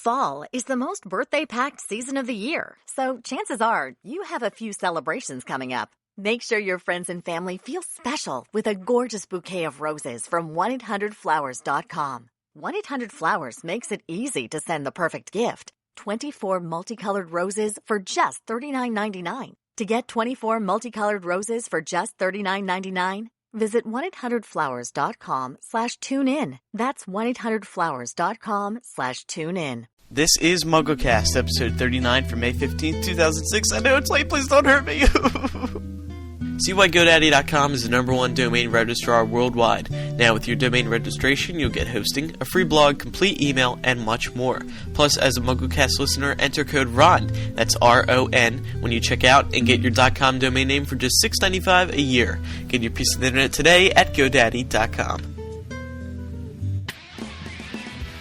Fall is the most birthday-packed season of the year, so chances are you have a few celebrations coming up. Make sure your friends and family feel special with a gorgeous bouquet of roses from 1-800-Flowers.com. 1-800-Flowers makes it easy to send the perfect gift. 24 multicolored roses for just $39.99. To get 24 multicolored roses for just $39.99, visit 1-800-Flowers.com/tune-in. That's 1-800-Flowers.com/tune-in. This is MuggleCast, episode 39 for May 15th, 2006. I know it's late, please don't hurt me. See why GoDaddy.com is the #1 domain registrar worldwide. Now with your domain registration, you'll get hosting, a free blog, complete email, and much more. Plus, as a MuggleCast listener, enter code RON, that's R-O-N, when you check out and get your .com domain name for just $6.95 a year. Get your piece of the internet today at GoDaddy.com.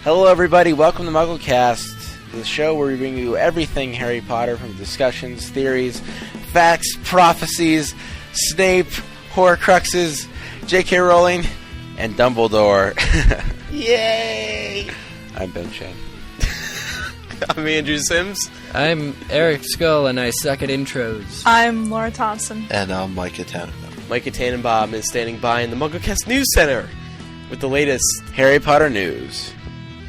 Hello everybody, welcome to MuggleCast, the show where we bring you everything Harry Potter, from discussions, theories, facts, prophecies, Snape, Horcruxes, J.K. Rowling, and Dumbledore. Yay! I'm Ben Chen. I'm Andrew Sims. I'm Eric Skull, and I suck at intros. I'm Laura Thompson. And I'm Micah Tannenbaum. Micah Tannenbaum is standing by in the MuggleCast News Center with the latest Harry Potter news.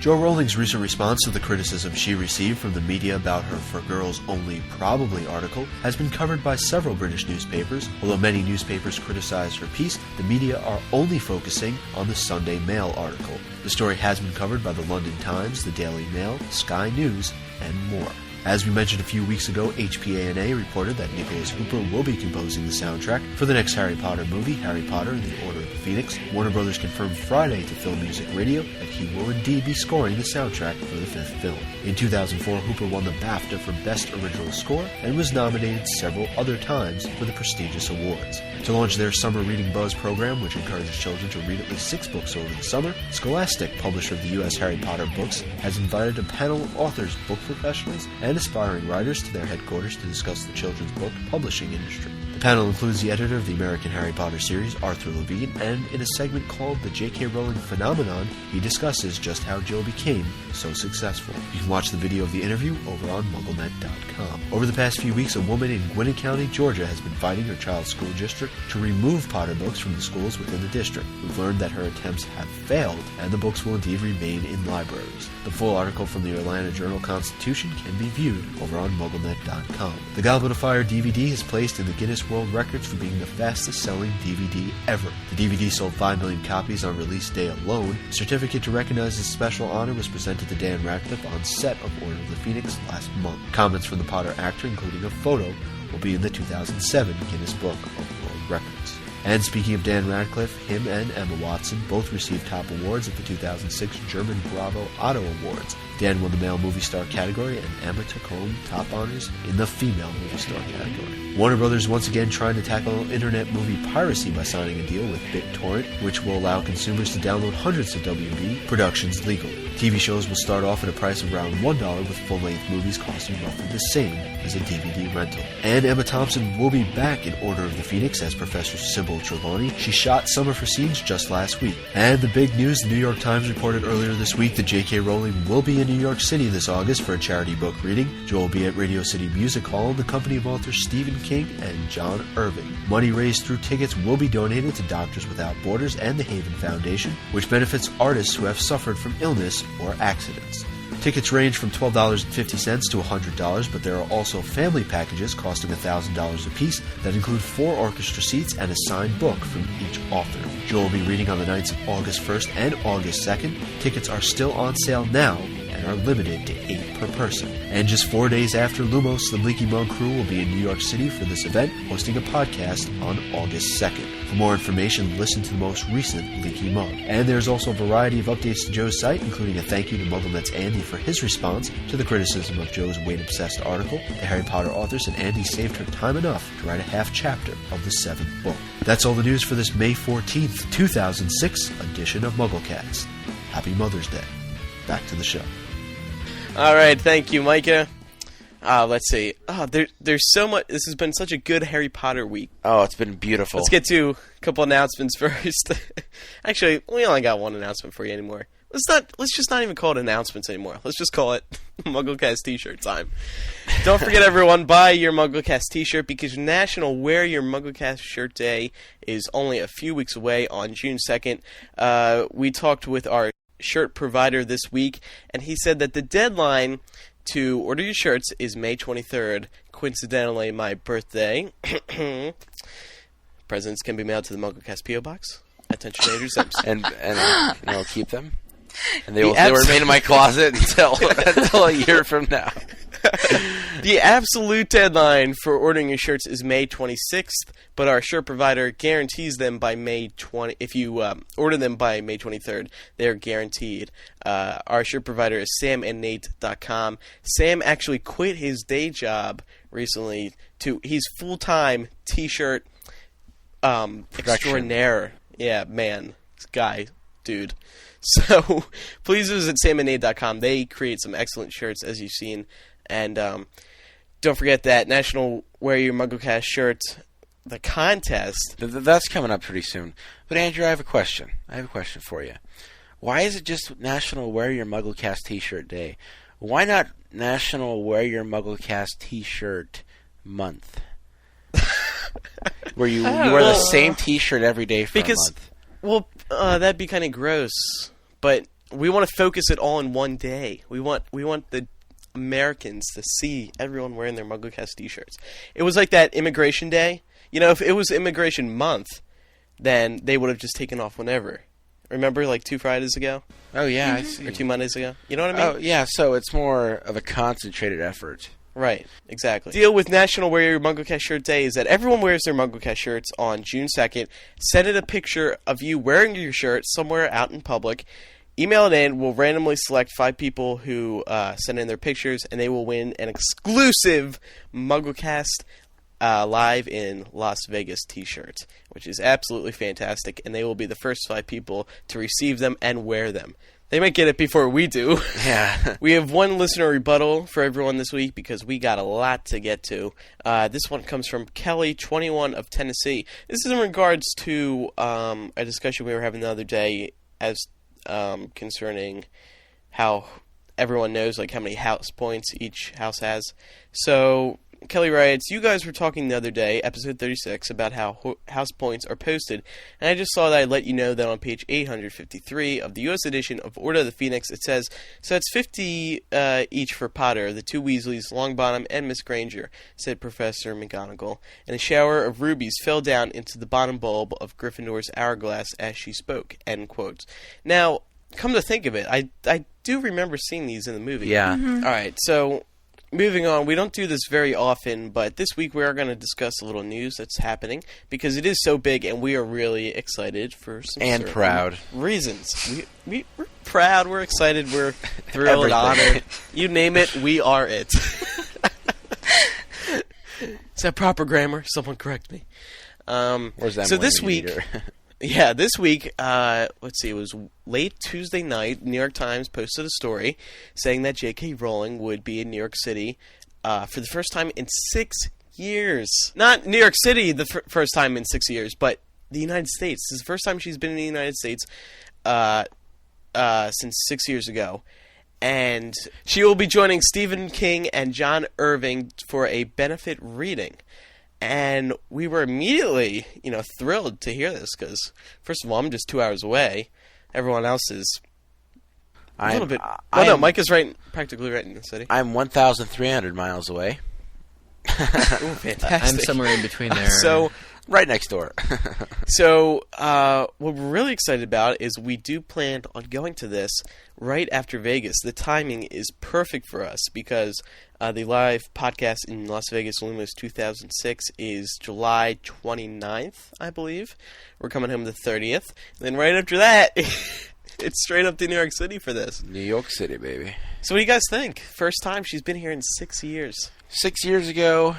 Jo Rowling's recent response to the criticism she received from the media about her For Girls Only Probably article has been covered by several British newspapers. Although many newspapers criticized her piece, the media are only focusing on the Sunday Mail article. The story has been covered by the London Times, the Daily Mail, Sky News, and more. As we mentioned a few weeks ago, HPANA reported that Nicholas Hooper will be composing the soundtrack for the next Harry Potter movie, Harry Potter and the Order of the Phoenix. Warner Brothers confirmed Friday to Film Music Radio that he will indeed be scoring the soundtrack for the fifth film. In 2004, Hooper won the BAFTA for Best Original Score and was nominated several other times for the prestigious awards. To launch their Summer Reading Buzz program, which encourages children to read at least 6 books over the summer, Scholastic, publisher of the U.S. Harry Potter books, has invited a panel of authors, book professionals, and aspiring writers to their headquarters to discuss the children's book publishing industry. The panel includes the editor of the American Harry Potter series, Arthur Levine, and in a segment called The J.K. Rowling Phenomenon, he discusses just how Jo became so successful. You can watch the video of the interview over on MuggleNet.com. Over the past few weeks, a woman in Gwinnett County, Georgia, has been fighting her child's school district to remove Potter books from the schools within the district. We've learned that her attempts have failed, and the books will indeed remain in libraries. The full article from the Atlanta Journal-Constitution can be viewed over on MuggleNet.com. The Goblet of Fire DVD is placed in the Guinness World Records for being the fastest-selling DVD ever. The DVD sold 5 million copies on release day alone. A certificate to recognize this special honor was presented to Dan Radcliffe on set of Order of the Phoenix last month. Comments from the Potter actor, including a photo, will be in the 2007 Guinness Book of World Records. And speaking of Dan Radcliffe, him and Emma Watson both received top awards at the 2006 German Bravo Otto Awards. Dan won the male movie star category, and Emma took home top honors in the female movie star category. Warner Brothers once again trying to tackle internet movie piracy by signing a deal with BitTorrent, which will allow consumers to download hundreds of WB productions legally. TV shows will start off at a price of around $1, with full-length movies costing roughly the same as a DVD rental. And Emma Thompson will be back in Order of the Phoenix as Professor Sybil Trelawney. She shot some of her scenes just last week. And the big news, the New York Times reported earlier this week that J.K. Rowling will be in New York City this August for a charity book reading. Jo will be at Radio City Music Hall in the company of authors Stephen King and John Irving. Money raised through tickets will be donated to Doctors Without Borders and the Haven Foundation, which benefits artists who have suffered from illness or accidents. Tickets range from $12.50 to $100, but there are also family packages costing $1,000 apiece that include 4 orchestra seats and a signed book from each author. Jo will be reading on the nights of August 1st and August 2nd. Tickets are still on sale now and are limited to 8 per person. And just 4 days after Lumos, the Leaky Mug crew will be in New York City for this event, hosting a podcast on August 2nd. For more information, listen to the most recent Leaky Mug. And there's also a variety of updates to Jo's site, including a thank you to MuggleNet's Andy for his response to the criticism of Jo's weight-obsessed article. The Harry Potter author said Andy saved her time enough to write a half chapter of the 7th book. That's all the news for this May 14th, 2006 edition of MuggleCast. Happy Mother's Day. Back to the show. All right, thank you, Micah. Let's see. There's so much. This has been such a good Harry Potter week. Oh, it's been beautiful. Let's get to a couple announcements first. Actually, we only got one announcement for you anymore. Let's just not even call it announcements anymore. Let's just call it MuggleCast t-shirt time. Don't forget, everyone, buy your MuggleCast t-shirt because National Wear Your MuggleCast Shirt Day is only a few weeks away on June 2nd. We talked with our shirt provider this week, and he said that the deadline to order your shirts is May 23rd, coincidentally my birthday. Presents can be mailed to the MuggleCast P.O. Box. Attention, Andrew Sims. And I'll keep them. And they will remain in my closet until a year from now. The absolute deadline for ordering your shirts is May 26th, but our shirt provider guarantees them by May 20. If you order them by May 23rd, they're guaranteed. Our shirt provider is samandnate.com. Sam actually quit his day job recently. He's full-time t-shirt extraordinaire. Yeah, man. Guy. Dude. So, please visit samandnate.com. They create some excellent shirts, as you've seen. And don't forget that National Wear Your MuggleCast shirt, the contest. That's coming up pretty soon. But, Andrew, I have a question. For you. Why is it just National Wear Your MuggleCast T-shirt Day? Why not National Wear Your MuggleCast T-shirt Month? Where you wear the same T-shirt every day for a month. Well, that'd be kind of gross. But we want to focus it all in one day. We want the Americans to see everyone wearing their MuggleCast t-shirts. It was like that Immigration Day. You know, if it was Immigration Month, then they would have just taken off whenever. Remember, like 2 Fridays ago? Oh, yeah, I see. Or 2 Mondays ago? You know what I mean? Oh, yeah, so it's more of a concentrated effort. Right, exactly. The deal with National Wear Your MuggleCast Shirt Day is that everyone wears their MuggleCast shirts on June 2nd. Send in a picture of you wearing your shirt somewhere out in public. Email it in. We'll randomly select 5 people who send in their pictures, and they will win an exclusive MuggleCast Live in Las Vegas t-shirt, which is absolutely fantastic, and they will be the first 5 people to receive them and wear them. They might get it before we do. Yeah. We have one listener rebuttal for everyone this week because we got a lot to get to. This one comes from Kelly, 21 of Tennessee. This is in regards to a discussion we were having the other day as concerning how everyone knows like how many house points each house has. So Kelly writes, you guys were talking the other day, episode 36, about how house points are posted, and I just saw that I'd let you know that on page 853 of the U.S. edition of Order of the Phoenix, it says, so that's 50 each for Potter, the 2 Weasleys, Longbottom, and Miss Granger, said Professor McGonagall, and a shower of rubies fell down into the bottom bulb of Gryffindor's hourglass as she spoke, end quote. Now, come to think of it, I do remember seeing these in the movie. Yeah. Mm-hmm. All right, so moving on, we don't do this very often, but this week we are going to discuss a little news that's happening because it is so big and we are really excited for some and proud reasons. We're proud, we're excited, we're thrilled and honored. You name it, we are it. Is that proper grammar? Someone correct me. Where's that? So this week... Yeah, this week, let's see, it was late Tuesday night, New York Times posted a story saying that J.K. Rowling would be in New York City for the first time in 6 years. Not New York City the first time in 6 years, but the United States. This is the first time she's been in the United States since 6 years ago. And she will be joining Stephen King and John Irving for a benefit reading. And we were immediately, thrilled to hear this because, first of all, I'm just 2 hours away. Everyone else is a little bit... no, Mike is practically right in the city. I'm 1,300 miles away. Ooh, fantastic. I'm somewhere in between there. So, right next door. So, what we're really excited about is we do plan on going to this right after Vegas. The timing is perfect for us because the live podcast in Las Vegas Lumos 2006 is July 29th, I believe. We're coming home the 30th. And then right after that, it's straight up to New York City for this. New York City, baby. So what do you guys think? First time she's been here in 6 years. 6 years ago,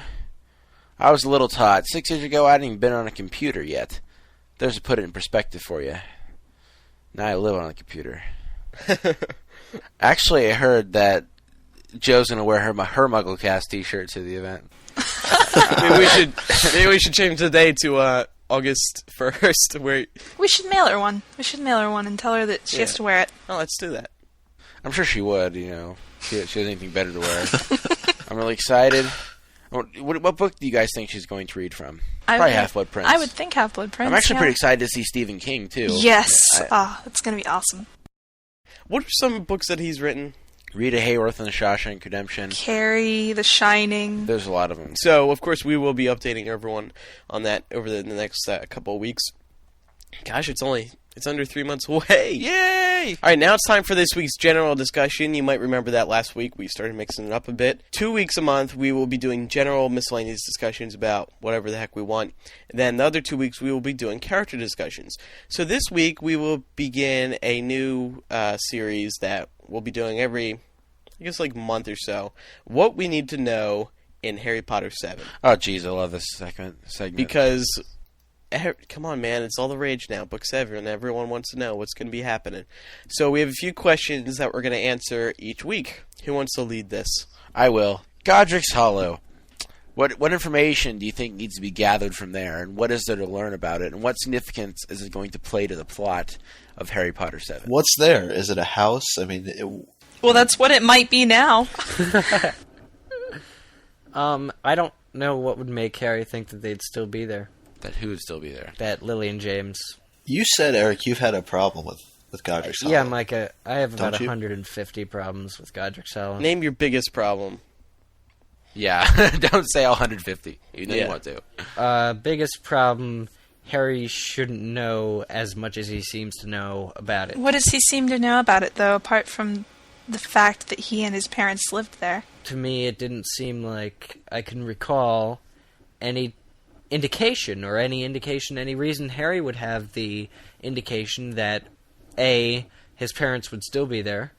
I was a little taught. 6 years ago, I hadn't even been on a computer yet. There's to put it in perspective for you. Now I live on a computer. Actually, I heard that Joe's going to wear her MuggleCast t-shirt to the event. Maybe we should change the day to August 1st. We should mail her one. And tell her that she has to wear it. Oh, let's do that. I'm sure she would, She has anything better to wear. I'm really excited. What book do you guys think she's going to read from? Probably Half-Blood Prince. I would think Half-Blood Prince. I'm actually pretty excited to see Stephen King, too. Yes. That's going to be awesome. What are some books that he's written? Rita Hayworth and the Shawshank Redemption. Carrie, The Shining. There's a lot of them. So, of course, we will be updating everyone on that over the next couple of weeks. Gosh, it's under 3 months away. Yay! All right, now it's time for this week's general discussion. You might remember that last week we started mixing it up a bit. 2 weeks a month, we will be doing general miscellaneous discussions about whatever the heck we want. And then the other 2 weeks, we will be doing character discussions. So this week, we will begin a new series that we'll be doing every, I guess, month or so. What we need to know in Harry Potter 7. Oh, jeez, I love this segment. Because... come on, man. It's all the rage now. Book 7, and everyone wants to know what's going to be happening. So we have a few questions that we're going to answer each week. Who wants to lead this? I will. Godric's Hollow. What information do you think needs to be gathered from there, and what is there to learn about it, and what significance is it going to play to the plot of Harry Potter 7? What's there? Is it a house? I mean... Well, that's what it might be now. I don't know what would make Harry think that they'd still be there. That who would still be there? That Lily and James. You said, Eric, you've had a problem with Godric's Hollow. Yeah, Micah, I have about Don't you? 150 problems with Godric's Hollow. Name your biggest problem. Yeah, don't say all 150, even though you want to. Biggest problem, Harry shouldn't know as much as he seems to know about it. What does he seem to know about it, though, apart from the fact that he and his parents lived there? To me, it didn't seem like I can recall any indication, any reason Harry would have the indication that, A, his parents would still be there,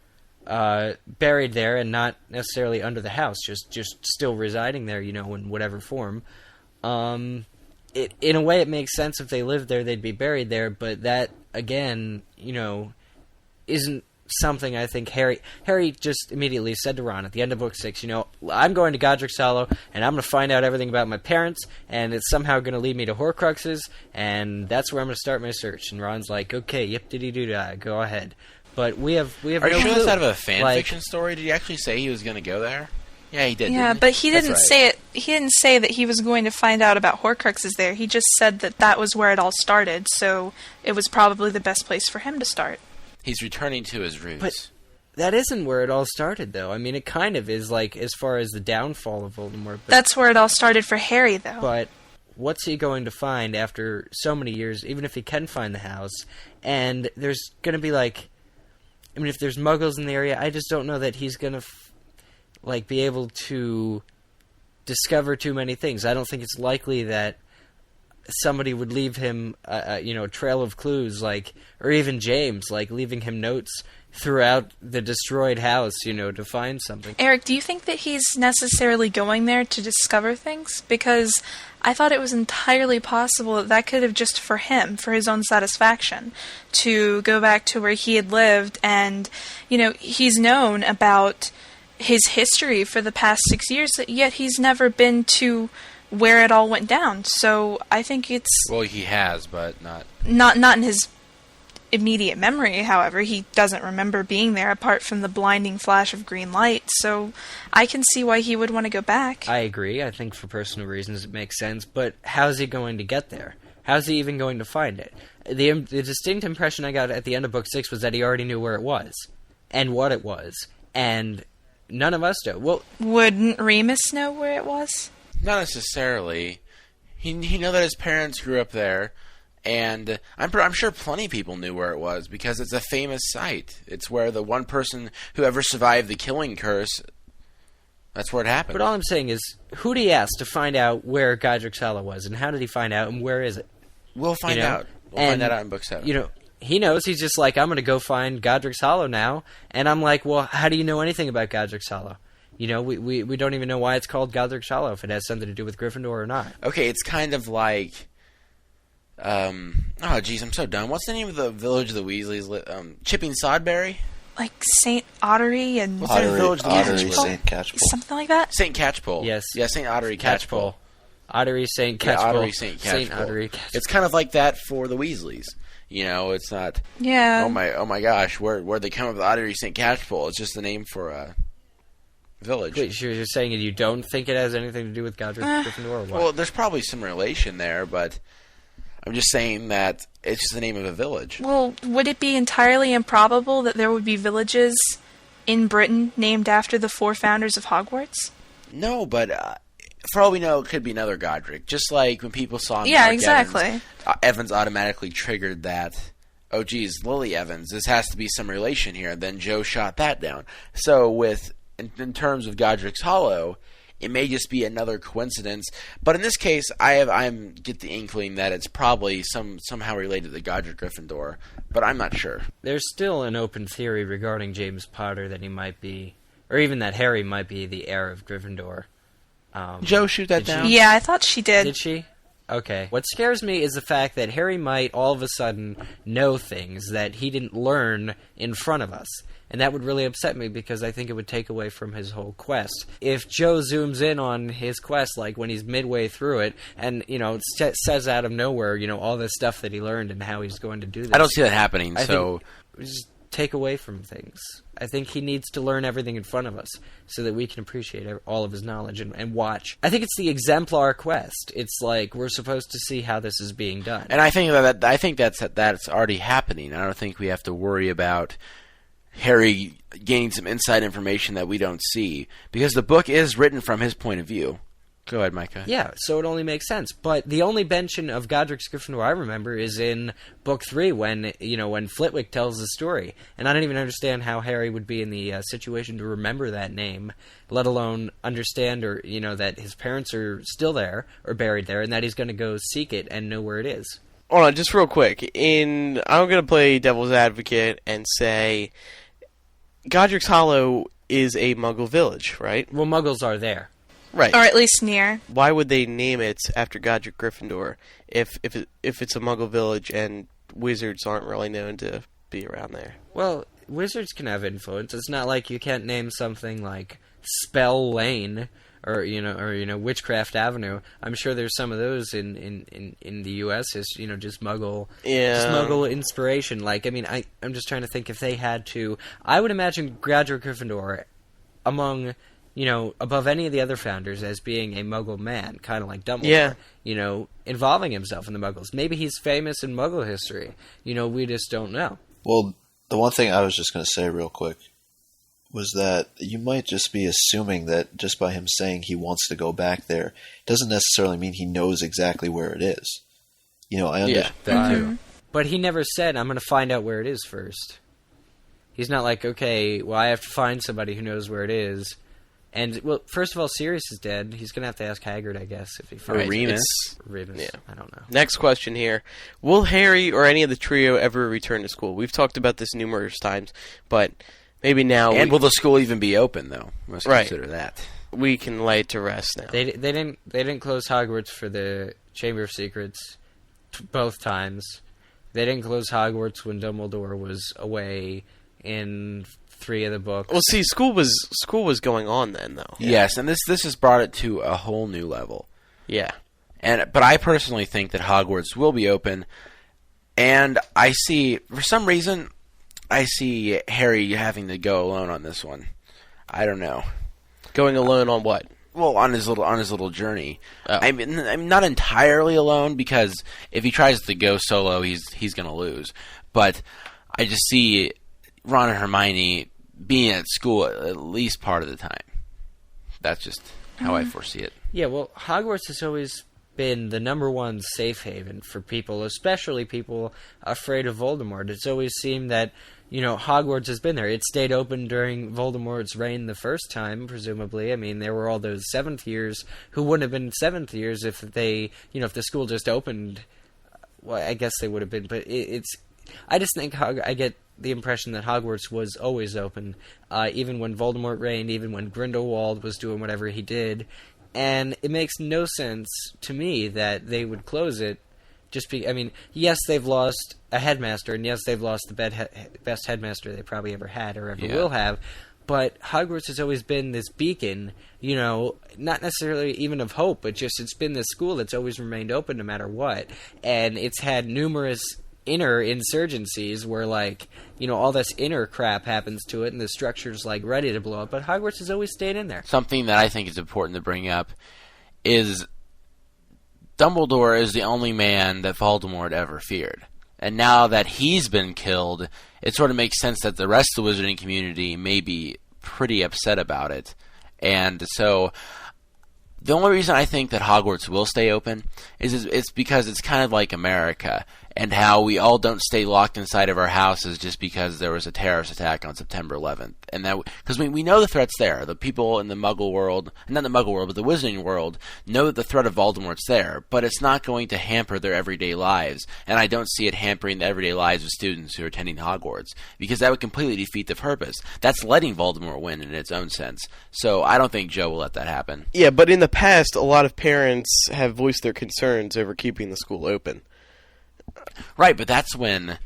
buried there and not necessarily under the house, just still residing there, in whatever form. In a way, it makes sense if they lived there, they'd be buried there, but that, again, isn't something I think Harry just immediately said to Ron at the end of book 6, I'm going to Godric's Hollow, and I'm going to find out everything about my parents, and it's somehow going to lead me to Horcruxes, and that's where I'm going to start my search. And Ron's like, okay, yip-diddy-doo-dah, go ahead. But we have Are no you sure clue. that's out of a fan fiction story? Did he actually say he was going to go there? Yeah, he did. Yeah, didn't he? but he didn't That's say it. He didn't say that he was going to find out about Horcruxes there. He just said that was where it all started, so it was probably the best place for him to start. He's returning to his roots. But that isn't where it all started, though. I mean, it kind of is, as far as the downfall of Voldemort. But, That's where it all started for Harry, though. But what's he going to find after so many years, even if he can find the house? And there's going to be, if there's muggles in the area, I just don't know that he's going to, be able to discover too many things. I don't think it's likely that somebody would leave him, a trail of clues, or even James, leaving him notes throughout the destroyed house, to find something. Eric, do you think that he's necessarily going there to discover things? Because I thought it was entirely possible that could have just for him, for his own satisfaction, to go back to where he had lived, and, he's known about his history for the past 6 years, yet he's never been to where it all went down. So I think it's... Well, he has, but not... Not in his immediate memory, however. He doesn't remember being there, apart from the blinding flash of green light. So I can see why he would want to go back. I agree. I think for personal reasons it makes sense. But how's he going to get there? How's he even going to find it? The distinct impression I got at the end of Book 6 was that he already knew where it was. And what it was. And none of us do. Well, wouldn't Remus know where it was? Not necessarily. He knew that his parents grew up there, and I'm sure plenty of people knew where it was because it's a famous site. It's where the one person who ever survived the killing curse, that's where it happened. But all I'm saying is, who did he ask to find out where Godric's Hollow was, and how did he find out, and where is it? We'll find out. We'll find that out in Book 7. He knows. He's just like, I'm going to go find Godric's Hollow now, and I'm like, well, how do you know anything about Godric's Hollow? We don't even know why it's called Godric's Hollow, if it has something to do with Gryffindor or not. Okay, it's kind of like... oh, jeez, I'm so dumb. What's the name of the village of the Weasleys? Chipping Sodbury? Like St. Ottery and... What's that village? Ottery, St. Catchpole. Something like that? St. Catchpole. Yes. Yeah, St. Ottery Catchpole. Ottery, St. Catchpole. Yeah, Ottery, St. Catchpole. St. Ottery, Catchpole. It's kind of like that for the Weasleys. It's not... Yeah. Oh my gosh, where'd they come up with Ottery, St. Catchpole? It's just the name for village. Wait, you're saying you don't think it has anything to do with Godric Gryffindor or what? Well, there's probably some relation there, but I'm just saying that it's just the name of a village. Well, would it be entirely improbable that there would be villages in Britain named after the 4 founders of Hogwarts? No, but for all we know, it could be another Godric. Just like when people saw Yeah, Mark exactly. Evans automatically triggered that, oh geez, Lily Evans, this has to be some relation here. Then Joe shot that down. So in terms of Godric's Hollow, it may just be another coincidence. But in this case, I get the inkling that it's probably somehow related to Godric Gryffindor, but I'm not sure. There's still an open theory regarding James Potter that he might be, or even that Harry might be the heir of Gryffindor. Joe, shoot that down? Yeah, I thought she did. Did she? Okay. What scares me is the fact that Harry might all of a sudden know things that he didn't learn in front of us. And that would really upset me because I think it would take away from his whole quest. If Joe zooms in on his quest, like when he's midway through it, and, says out of nowhere, all this stuff that he learned and how he's going to do this. I don't see that happening, I so... think we just take away from things. I think he needs to learn everything in front of us so that we can appreciate all of his knowledge and watch. I think it's the exemplar quest. It's like we're supposed to see how this is being done. And I think that's already happening. I don't think we have to worry about Harry gaining some inside information that we don't see, because the book is written from his point of view. Go ahead, Micah. Yeah, so it only makes sense. But the only mention of Godric's Gryffindor I remember is in Book 3 when Flitwick tells the story. And I don't even understand how Harry would be in the situation to remember that name, let alone understand that his parents are still there or buried there and that he's going to go seek it and know where it is. Hold on, just real quick. I'm going to play devil's advocate and say Godric's Hollow is a Muggle village, right? Well, Muggles are there. Right. Or at least near. Why would they name it after Godric Gryffindor if it's a Muggle village and wizards aren't really known to be around there? Well, wizards can have influence. It's not like you can't name something like Spell Lane or Witchcraft Avenue. I'm sure there's some of those in the U.S. as just Muggle, just Muggle inspiration. Like, I mean, I'm just trying to think if they had to. I would imagine Godric Gryffindor among above any of the other founders as being a Muggle man, kind of like Dumbledore. Yeah. Involving himself in the Muggles. Maybe he's famous in Muggle history. We just don't know. Well, the one thing I was just going to say real quick was that you might just be assuming that just by him saying he wants to go back there doesn't necessarily mean he knows exactly where it is. I understand. Yeah, that too. But he never said, I'm going to find out where it is first. He's not like, okay, well, I have to find somebody who knows where it is. And, well, first of all, Sirius is dead. He's going to have to ask Hagrid, I guess, if he finds Remus. Remus. Yeah. I don't know. Next question here. Will Harry or any of the trio ever return to school? We've talked about this numerous times, but maybe now... And will the school even be open, though? Let's consider that. We can lay it to rest now. They didn't close Hogwarts for the Chamber of Secrets both times. They didn't close Hogwarts when Dumbledore was away in 3 of the books. Well, see, school was going on then, though. Yes, and this has brought it to a whole new level. Yeah. But I personally think that Hogwarts will be open, and for some reason, I see Harry having to go alone on this one. I don't know. Going alone on what? Well, on his little journey. Oh. I'm not entirely alone, because if he tries to go solo, he's going to lose. But I just see Ron and Hermione being at school at least part of the time. That's just how I foresee it. Yeah, well, Hogwarts has always been the number one safe haven for people, especially people afraid of Voldemort. It's always seemed that, Hogwarts has been there. It stayed open during Voldemort's reign the first time, presumably. I mean, there were all those 7th years who wouldn't have been 7th years if they, if the school just opened. Well, I guess they would have been, but I just think I get the impression that Hogwarts was always open, even when Voldemort reigned, even when Grindelwald was doing whatever he did, and it makes no sense to me that they would close it. Yes, they've lost a headmaster, and yes, they've lost the best headmaster they probably ever had or ever will have, but Hogwarts has always been this beacon, not necessarily even of hope, but just it's been this school that's always remained open no matter what, and it's had numerous inner insurgencies where, like, you know, all this inner crap happens to it and the structure's, like, ready to blow up, but Hogwarts has always stayed in there. Something that I think is important to bring up is Dumbledore is the only man that Voldemort ever feared. And now that he's been killed, it sort of makes sense that the rest of the wizarding community may be pretty upset about it. And so the only reason I think that Hogwarts will stay open is it's because it's kind of like America, and how we all don't stay locked inside of our houses just because there was a terrorist attack on September 11th. And that because we know the threat's there. The people in the Muggle world, not the Muggle world, but the Wizarding world, know that the threat of Voldemort's there, but it's not going to hamper their everyday lives. And I don't see it hampering the everyday lives of students who are attending Hogwarts, because that would completely defeat the purpose. That's letting Voldemort win in its own sense. So I don't think Joe will let that happen. Yeah, but in the past, a lot of parents have voiced their concerns over keeping the school open. Right, but that's when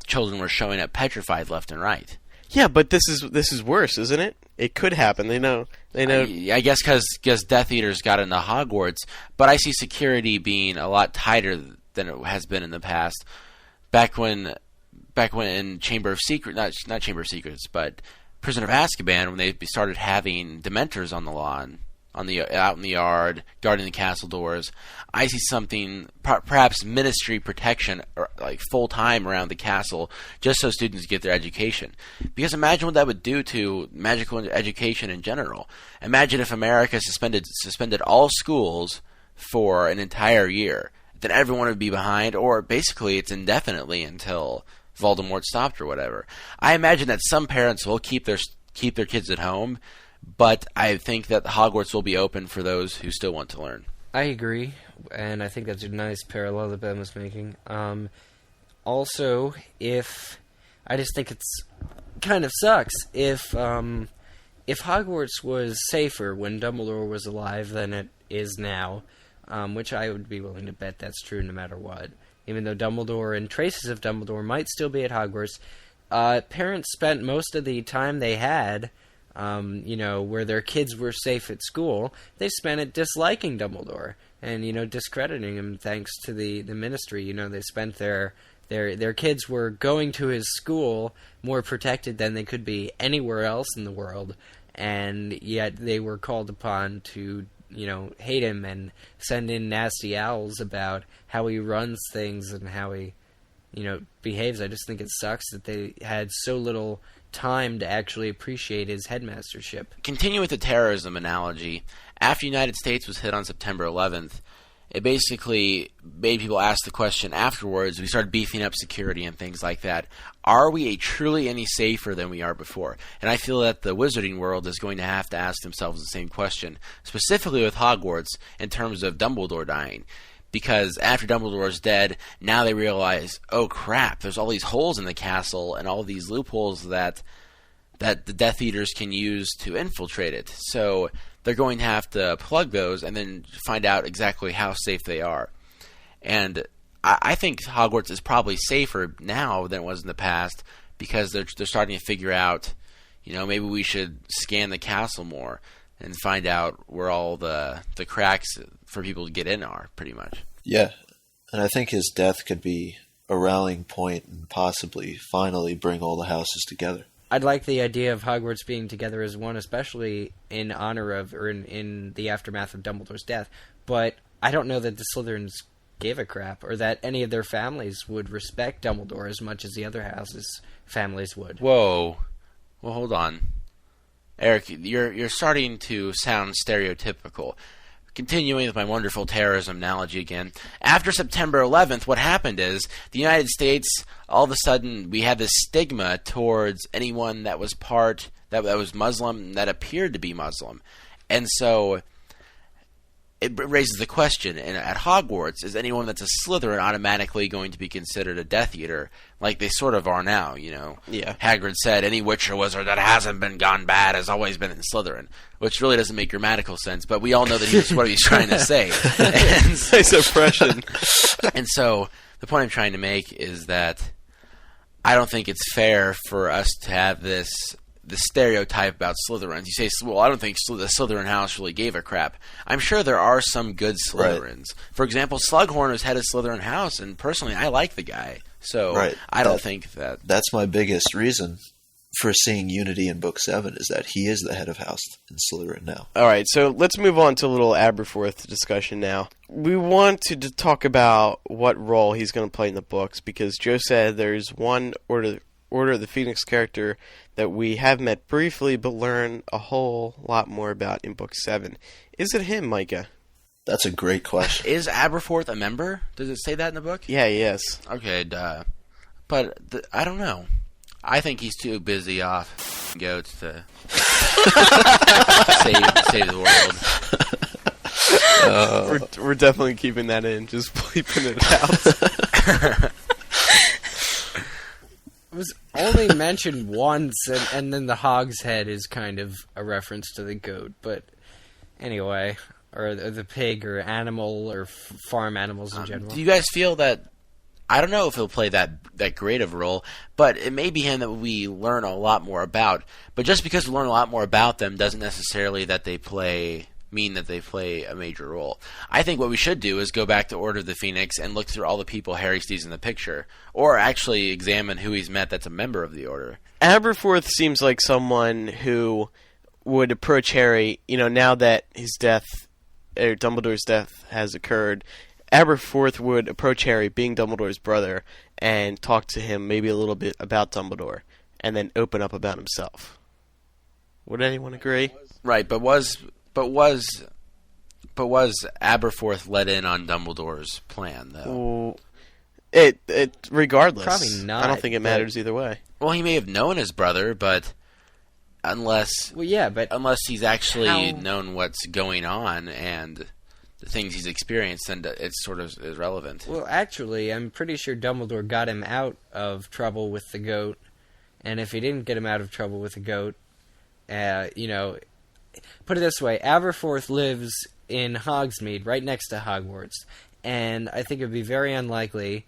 children were showing up petrified left and right. Yeah, but this is worse, isn't it? It could happen. They know. I guess because Death Eaters got into Hogwarts, but I see security being a lot tighter than it has been in the past. Back when in Chamber of Secrets, not Chamber of Secrets, but Prisoner of Azkaban, when they started having Dementors on the lawn, out in the yard, guarding the castle doors, I see something, perhaps ministry protection, or like full time around the castle, just so students get their education. Because imagine what that would do to magical education in general. Imagine if America suspended all schools for an entire year. Then everyone would be behind, or basically it's indefinitely until Voldemort stopped or whatever. I imagine that some parents will keep their kids at home, but I think that Hogwarts will be open for those who still want to learn. I agree, and I think that's a nice parallel that Ben was making. Also, I just think it's kind of sucks if Hogwarts was safer when Dumbledore was alive than it is now, which I would be willing to bet that's true no matter what. Even though Dumbledore and traces of Dumbledore might still be at Hogwarts, parents spent most of the time they had, where their kids were safe at school, they spent it disliking Dumbledore and, discrediting him thanks to the ministry. They spent their kids were going to his school more protected than they could be anywhere else in the world, and yet they were called upon to, hate him and send in nasty owls about how he runs things and how he, behaves. I just think it sucks that they had so little time to actually appreciate his headmastership. Continue with the terrorism analogy. After the United States was hit on September 11th, it basically made people ask the question afterwards. We started beefing up security and things like that. Are we truly any safer than we are before? And I feel that the wizarding world is going to have to ask themselves the same question, specifically with Hogwarts in terms of Dumbledore dying. Because after Dumbledore's dead, now they realize, oh crap, there's all these holes in the castle and all these loopholes that the Death Eaters can use to infiltrate it. So they're going to have to plug those and then find out exactly how safe they are. And I think Hogwarts is probably safer now than it was in the past, because they're starting to figure out, maybe we should scan the castle more and find out where all the cracks for people to get in are, pretty much. Yeah, and I think his death could be a rallying point and possibly finally bring all the houses together. I'd like the idea of Hogwarts being together as one, especially in honor of, or in the aftermath of Dumbledore's death, but I don't know that the Slytherins gave a crap, or that any of their families would respect Dumbledore as much as the other houses' families would. Whoa. Well, hold on. Eric, you're starting to sound stereotypical. Continuing with my wonderful terrorism analogy again, after September 11th, what happened is the United States, all of a sudden, we had this stigma towards anyone that was that was Muslim, that appeared to be Muslim. And so it raises the question, at Hogwarts, is anyone that's a Slytherin automatically going to be considered a Death Eater, like they sort of are now, Yeah. Hagrid said, any witch or wizard that hasn't been gone bad has always been in Slytherin, which really doesn't make grammatical sense, but we all know that he's what he's trying to say. Nice impression. And so the point I'm trying to make is that I don't think it's fair for us to have this the stereotype about Slytherins. You say, well, I don't think the Slytherin house really gave a crap. I'm sure there are some good Slytherins. Right. For example, Slughorn was head of Slytherin house, and personally, I like the guy. So I don't think that... That's my biggest reason for seeing unity in Book 7, is that he is the head of house in Slytherin now. All right, so let's move on to a little Aberforth discussion now. We want to talk about what role he's going to play in the books, because Joe said there's one Order of the Phoenix character that we have met briefly but learn a whole lot more about in Book 7. Is it him, Micah? That's a great question. Is Aberforth a member? Does it say that in the book? Yeah, he is. Okay, duh. But I don't know. I think he's too busy off goats to save the world. We're definitely keeping that in, just bleeping it out. It was only mentioned once, and then the hog's head is kind of a reference to the goat. But anyway, or the pig, or animal, or farm animals in general. Do you guys feel that... I don't know if he'll play that great of a role, but it may be him that we learn a lot more about. But just because we learn a lot more about them doesn't necessarily mean that they play a major role. I think what we should do is go back to Order of the Phoenix and look through all the people Harry sees in the picture, or actually examine who he's met that's a member of the Order. Aberforth seems like someone who would approach Harry, now that his death, or Dumbledore's death has occurred. Aberforth would approach Harry, being Dumbledore's brother, and talk to him maybe a little bit about Dumbledore, and then open up about himself. Would anyone agree? Right, but was Aberforth let in on Dumbledore's plan, though? Regardless. Probably not. I don't think it matters either way. Well, he may have known his brother, but unless he's actually known what's going on and the things he's experienced, then it's sort of irrelevant. Well, actually, I'm pretty sure Dumbledore got him out of trouble with the goat, and if he didn't get him out of trouble with the goat, put it this way, Aberforth lives in Hogsmeade, right next to Hogwarts, and I think it would be very unlikely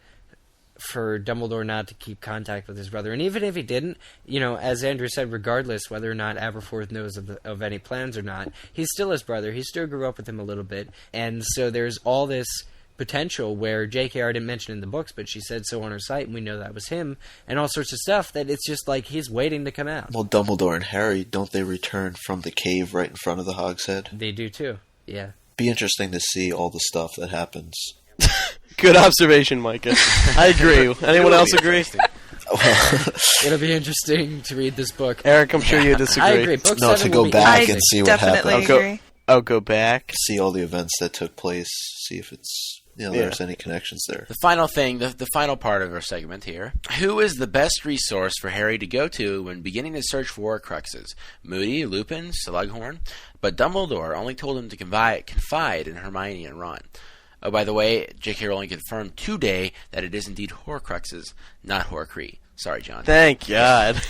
for Dumbledore not to keep contact with his brother. And even if he didn't, as Andrew said, regardless whether or not Aberforth knows of any plans or not, he's still his brother. He still grew up with him a little bit. And so there's all this potential where JKR didn't mention in the books, but she said so on her site, and we know that was him, and all sorts of stuff that it's just like he's waiting to come out. Well, Dumbledore and Harry, don't they return from the cave right in front of the Hog's Head? They do too, yeah. Be interesting to see all the stuff that happens. Good observation, Micah. I agree. Anyone else agree? It'll be interesting to read this book. Eric, I'm sure you disagree. I agree. Book no, 7 to go back and see what happened. I definitely agree. I'll go back. See all the events that took place. See if it's there's any connections there. The final thing, the final part of our segment here. Who is the best resource for Harry to go to when beginning to search for Horcruxes? Moody, Lupin, Slughorn? But Dumbledore only told him to confide in Hermione and Ron. Oh, by the way, J.K. Rowling confirmed today that it is indeed Horcruxes, not Horcrux. Sorry, John. Thank God.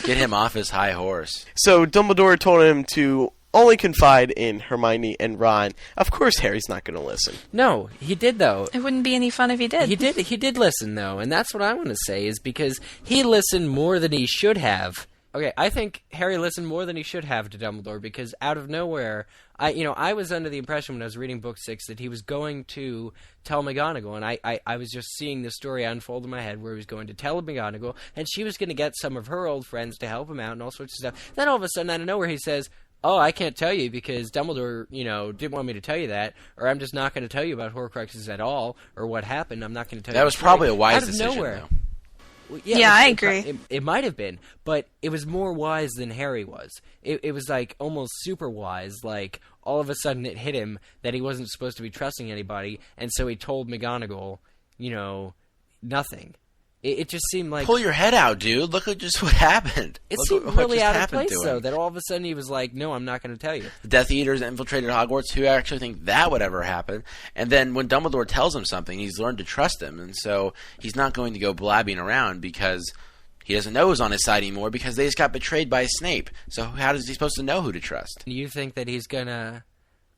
Get him off his high horse. So Dumbledore told him to only confide in Hermione and Ron. Of course Harry's not going to listen. No, he did, though. It wouldn't be any fun if he did. He did listen, though, and that's what I want to say, is because he listened more than he should have. Okay, I think Harry listened more than he should have to Dumbledore, because out of nowhere, I was under the impression when I was reading Book 6 that he was going to tell McGonagall, and I was just seeing the story unfold in my head where he was going to tell McGonagall, and she was going to get some of her old friends to help him out and all sorts of stuff. Then all of a sudden, out of nowhere, he says, oh, I can't tell you because Dumbledore, didn't want me to tell you that, or I'm just not going to tell you about Horcruxes at all, or what happened. I'm not going to tell you. That was probably a wise decision, nowhere. though. Well, yeah, I agree. It might have been, but it was more wise than Harry was. It was like almost super wise. Like all of a sudden it hit him that he wasn't supposed to be trusting anybody, and so he told McGonagall, nothing. It just seemed like... Pull your head out, dude. Look at just what happened. It seemed really out of place, though, that all of a sudden he was like, no, I'm not going to tell you. The Death Eaters infiltrated Hogwarts. Who actually think that would ever happen? And then when Dumbledore tells him something, he's learned to trust him, and so he's not going to go blabbing around because he doesn't know who's on his side anymore because they just got betrayed by Snape. So how is he supposed to know who to trust? You think that he's going to,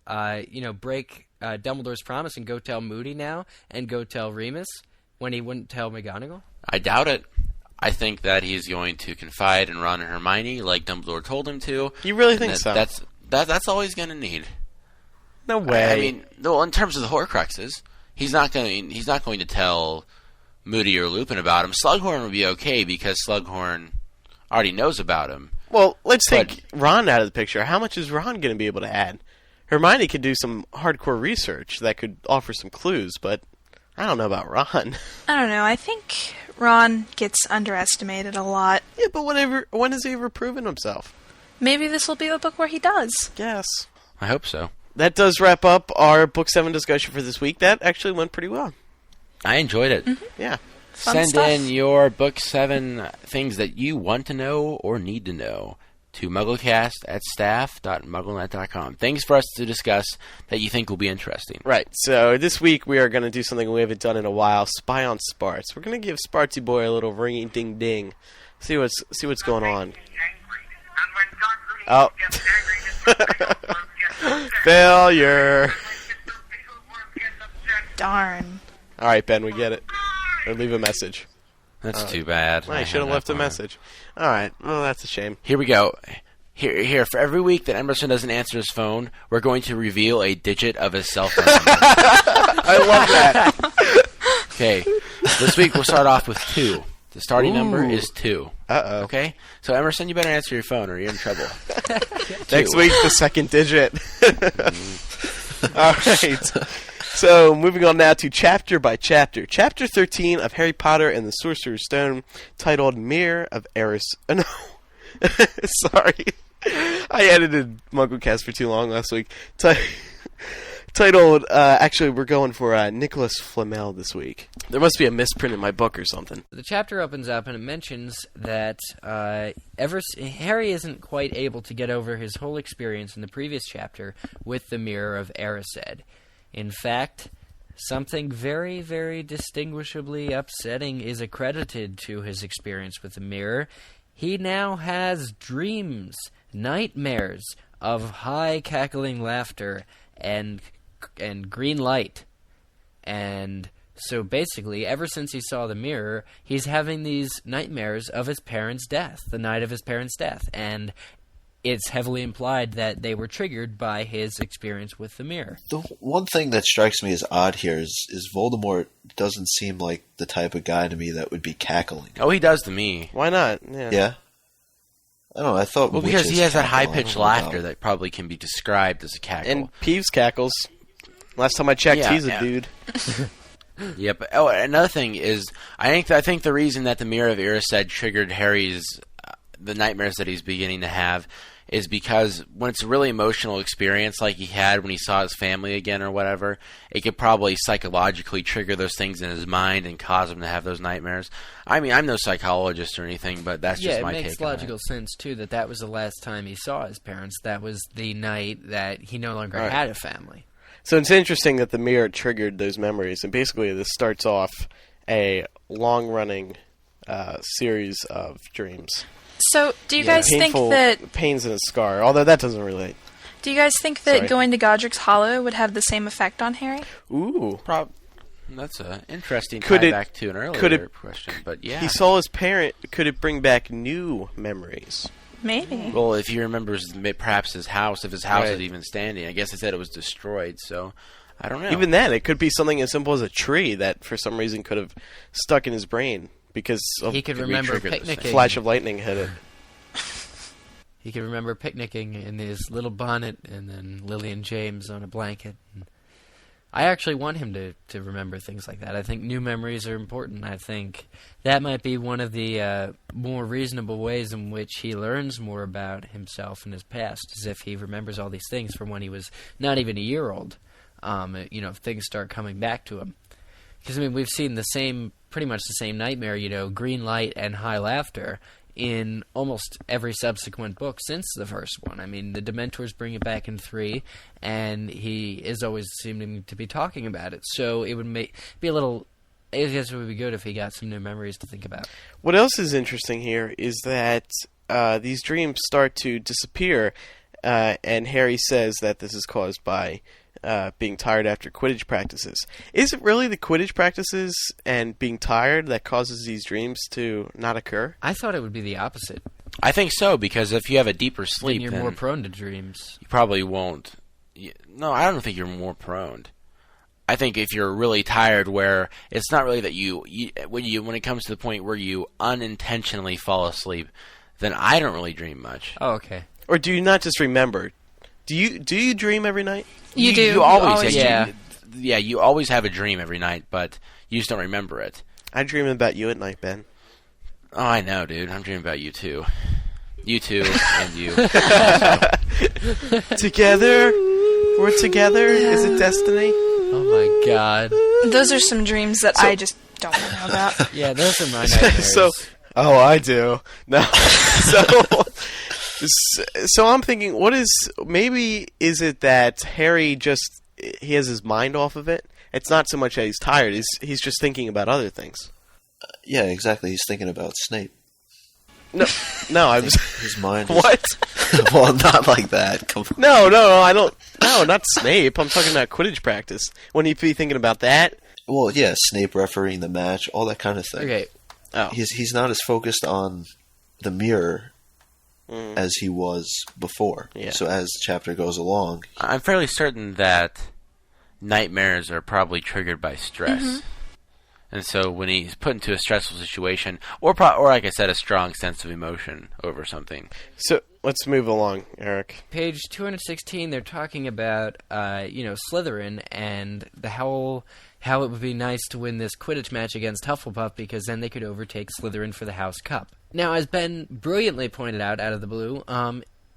break Dumbledore's promise and go tell Moody now and go tell Remus when he wouldn't tell McGonagall? I doubt it. I think that he's going to confide in Ron and Hermione like Dumbledore told him to. You really think so? That's all he's going to need. No way. I mean, well, in terms of the Horcruxes, he's not going to tell Moody or Lupin about him. Slughorn would be okay because Slughorn already knows about him. Well, let's take Ron out of the picture. How much is Ron going to be able to add? Hermione could do some hardcore research that could offer some clues, but I don't know about Ron. I don't know. I think Ron gets underestimated a lot. Yeah, but when has he ever proven himself? Maybe this will be the book where he does. Yes. I hope so. That does wrap up our Book 7 discussion for this week. That actually went pretty well. I enjoyed it. Mm-hmm. Yeah. Fun Send stuff. in your Book 7 things that you want to know or need to know to MuggleCast@staff.mugglenet.com. Things for us to discuss that you think will be interesting. Right. So this week we are going to do something we haven't done in a while. Spy on Spartz. We're going to give Spartsy Boy a little ringing ding ding. See what's going on. Oh. Failure. Darn. All right, Ben, we get it. Or leave a message. That's too bad. I should have left a message. All right. Well, that's a shame. Here we go. Here, for every week that Emerson doesn't answer his phone, we're going to reveal a digit of his cell phone number. I love that. Okay. This week we'll start off with 2. The starting number is 2. Uh-oh. Okay? So, Emerson, you better answer your phone or you're in trouble. Next week, the second digit. All right. So, moving on now to chapter by chapter. Chapter 13 of Harry Potter and the Sorcerer's Stone, titled Mirror of Eris... no. Sorry. I edited MuggleCast for too long last week. Titled, actually, we're going for Nicolas Flamel this week. There must be a misprint in my book or something. The chapter opens up and it mentions that Harry isn't quite able to get over his whole experience in the previous chapter with the Mirror of Erised. In fact, something very, very distinguishably upsetting is accredited to his experience with the mirror. He now has dreams, nightmares of high cackling laughter and green light. And so basically, ever since he saw the mirror, he's having these nightmares of his parents' death, the night of his parents' death. And it's heavily implied that they were triggered by his experience with the mirror. The one thing that strikes me as odd here is Voldemort doesn't seem like the type of guy to me that would be cackling. Oh, he does to me. Why not? Yeah? I don't know, I thought Well, because witches he has that cackle. I don't high-pitched know laughter about- that probably can be described as a cackle. And Peeves cackles. Last time I checked, Yeah, he's a yeah. dude. Yep. Oh, another thing is, I think the reason that the Mirror of Erised triggered Harry's the nightmares that he's beginning to have is because when it's a really emotional experience like he had when he saw his family again or whatever, it could probably psychologically trigger those things in his mind and cause him to have those nightmares. I mean, I'm no psychologist or anything, but that's just my take on it. Yeah, it makes logical sense, too, that was the last time he saw his parents. That was the night that he no longer had a family. So it's interesting that the mirror triggered those memories, and basically this starts off a long-running series of dreams. So, do you guys think Painful that... pains and a scar, although that doesn't relate. Do you guys think that Sorry. going to Godric's Hollow would have the same effect on Harry? Ooh. That's an interesting Could tie it- back to an could earlier it- question, but yeah. He saw his parent. Could it bring back new memories? Maybe. Well, if he remembers perhaps his house, if his house Right. is even standing. I guess they said it was destroyed, so I don't know. Even then, it could be something as simple as a tree that for some reason could have stuck in his brain because of He could Could remember re-trigger those picnicking. things. flash of lightning hit it. He could remember picnicking in his little bonnet and then Lily and James on a blanket. I actually want him to remember things like that. I think new memories are important. I think that might be one of the more reasonable ways in which he learns more about himself and his past, is if he remembers all these things from when he was not even a year old. If things start coming back to him. Because, I mean, we've seen pretty much the same nightmare, green light and high laughter, in almost every subsequent book since the first one. I mean, the Dementors bring it back in 3, and he is always seeming to be talking about it. So it would be a little... I guess it would be good if he got some new memories to think about. What else is interesting here is that these dreams start to disappear, and Harry says that this is caused by being tired after Quidditch practices. Is it really the Quidditch practices and being tired that causes these dreams to not occur? I thought it would be the opposite. I think so, because if you have a deeper sleep, Then you're more prone to dreams. You probably won't. No, I don't think you're more prone. I think if you're really tired, where it's not really that when it comes to the point where you unintentionally fall asleep, then I don't really dream much. Oh, okay. Or do you not just remember? Do you dream every night? You do. You always yeah. Yeah, you always have a dream every night, but you just don't remember it. I dream about you at night, Ben. Oh, I know, dude. I'm dreaming about you too. You too, and you. Together? We're together? Is it destiny? Oh my god. Those are some dreams that I just don't know about. Yeah, those are my nightmares. Oh, I do. No. So I'm thinking, maybe is it that Harry he has his mind off of it? It's not so much that he's tired, he's just thinking about other things. Yeah, exactly. He's thinking about Snape. No, I was... His mind is... What? Well, not like that. Come on. No, I don't... No, not Snape. I'm talking about Quidditch practice. Wouldn't he be thinking about that? Well, yeah, Snape refereeing the match, all that kind of thing. Okay. Oh. He's not as focused on the mirror as he was before. Yeah. So as the chapter goes along... I'm fairly certain that nightmares are probably triggered by stress. Mm-hmm. And so when he's put into a stressful situation, or like I said, a strong sense of emotion over something. So let's move along, Eric. Page 216, they're talking about, Slytherin and how it would be nice to win this Quidditch match against Hufflepuff because then they could overtake Slytherin for the House Cup. Now, as Ben brilliantly pointed out of the blue,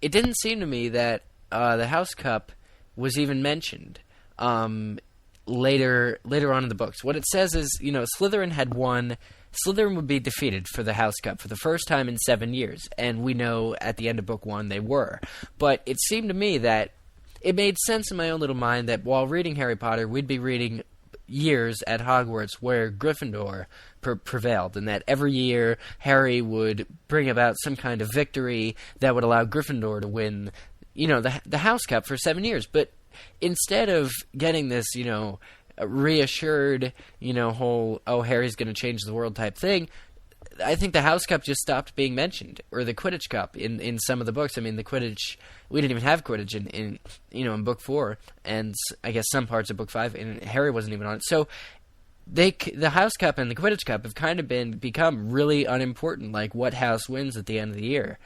it didn't seem to me that the House Cup was even mentioned. Later on in the books. What it says is, Slytherin had won. Slytherin would be defeated for the House Cup for the first time in 7 years, and we know at the end of book 1 they were. But it seemed to me that it made sense in my own little mind that while reading Harry Potter, we'd be reading years at Hogwarts where Gryffindor prevailed, and that every year Harry would bring about some kind of victory that would allow Gryffindor to win, the House Cup for 7 years. But instead of getting this, reassured, whole, Harry's going to change the world type thing, I think the House Cup just stopped being mentioned, or the Quidditch Cup in some of the books. I mean, the Quidditch, we didn't even have Quidditch in book 4, and I guess some parts of book 5, and Harry wasn't even on it. So the House Cup and the Quidditch Cup have kind of become really unimportant, like what house wins at the end of the year,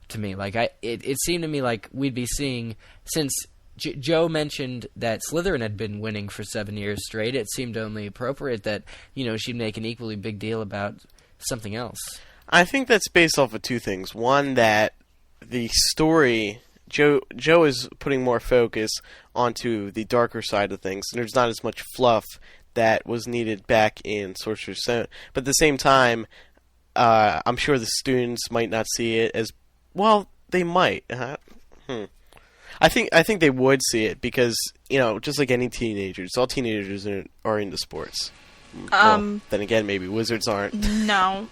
to me. Like, it seemed to me like we'd be seeing, since Joe mentioned that Slytherin had been winning for 7 years straight, it seemed only appropriate that, she'd make an equally big deal about something else. I think that's based off of two things. One, that the story, Joe is putting more focus onto the darker side of things, and there's not as much fluff that was needed back in Sorcerer's Stone. But at the same time, I'm sure the students might not see it as, well, they might. I think they would see it because, just like any teenagers, all teenagers are into sports. Well, then again, maybe wizards aren't. No.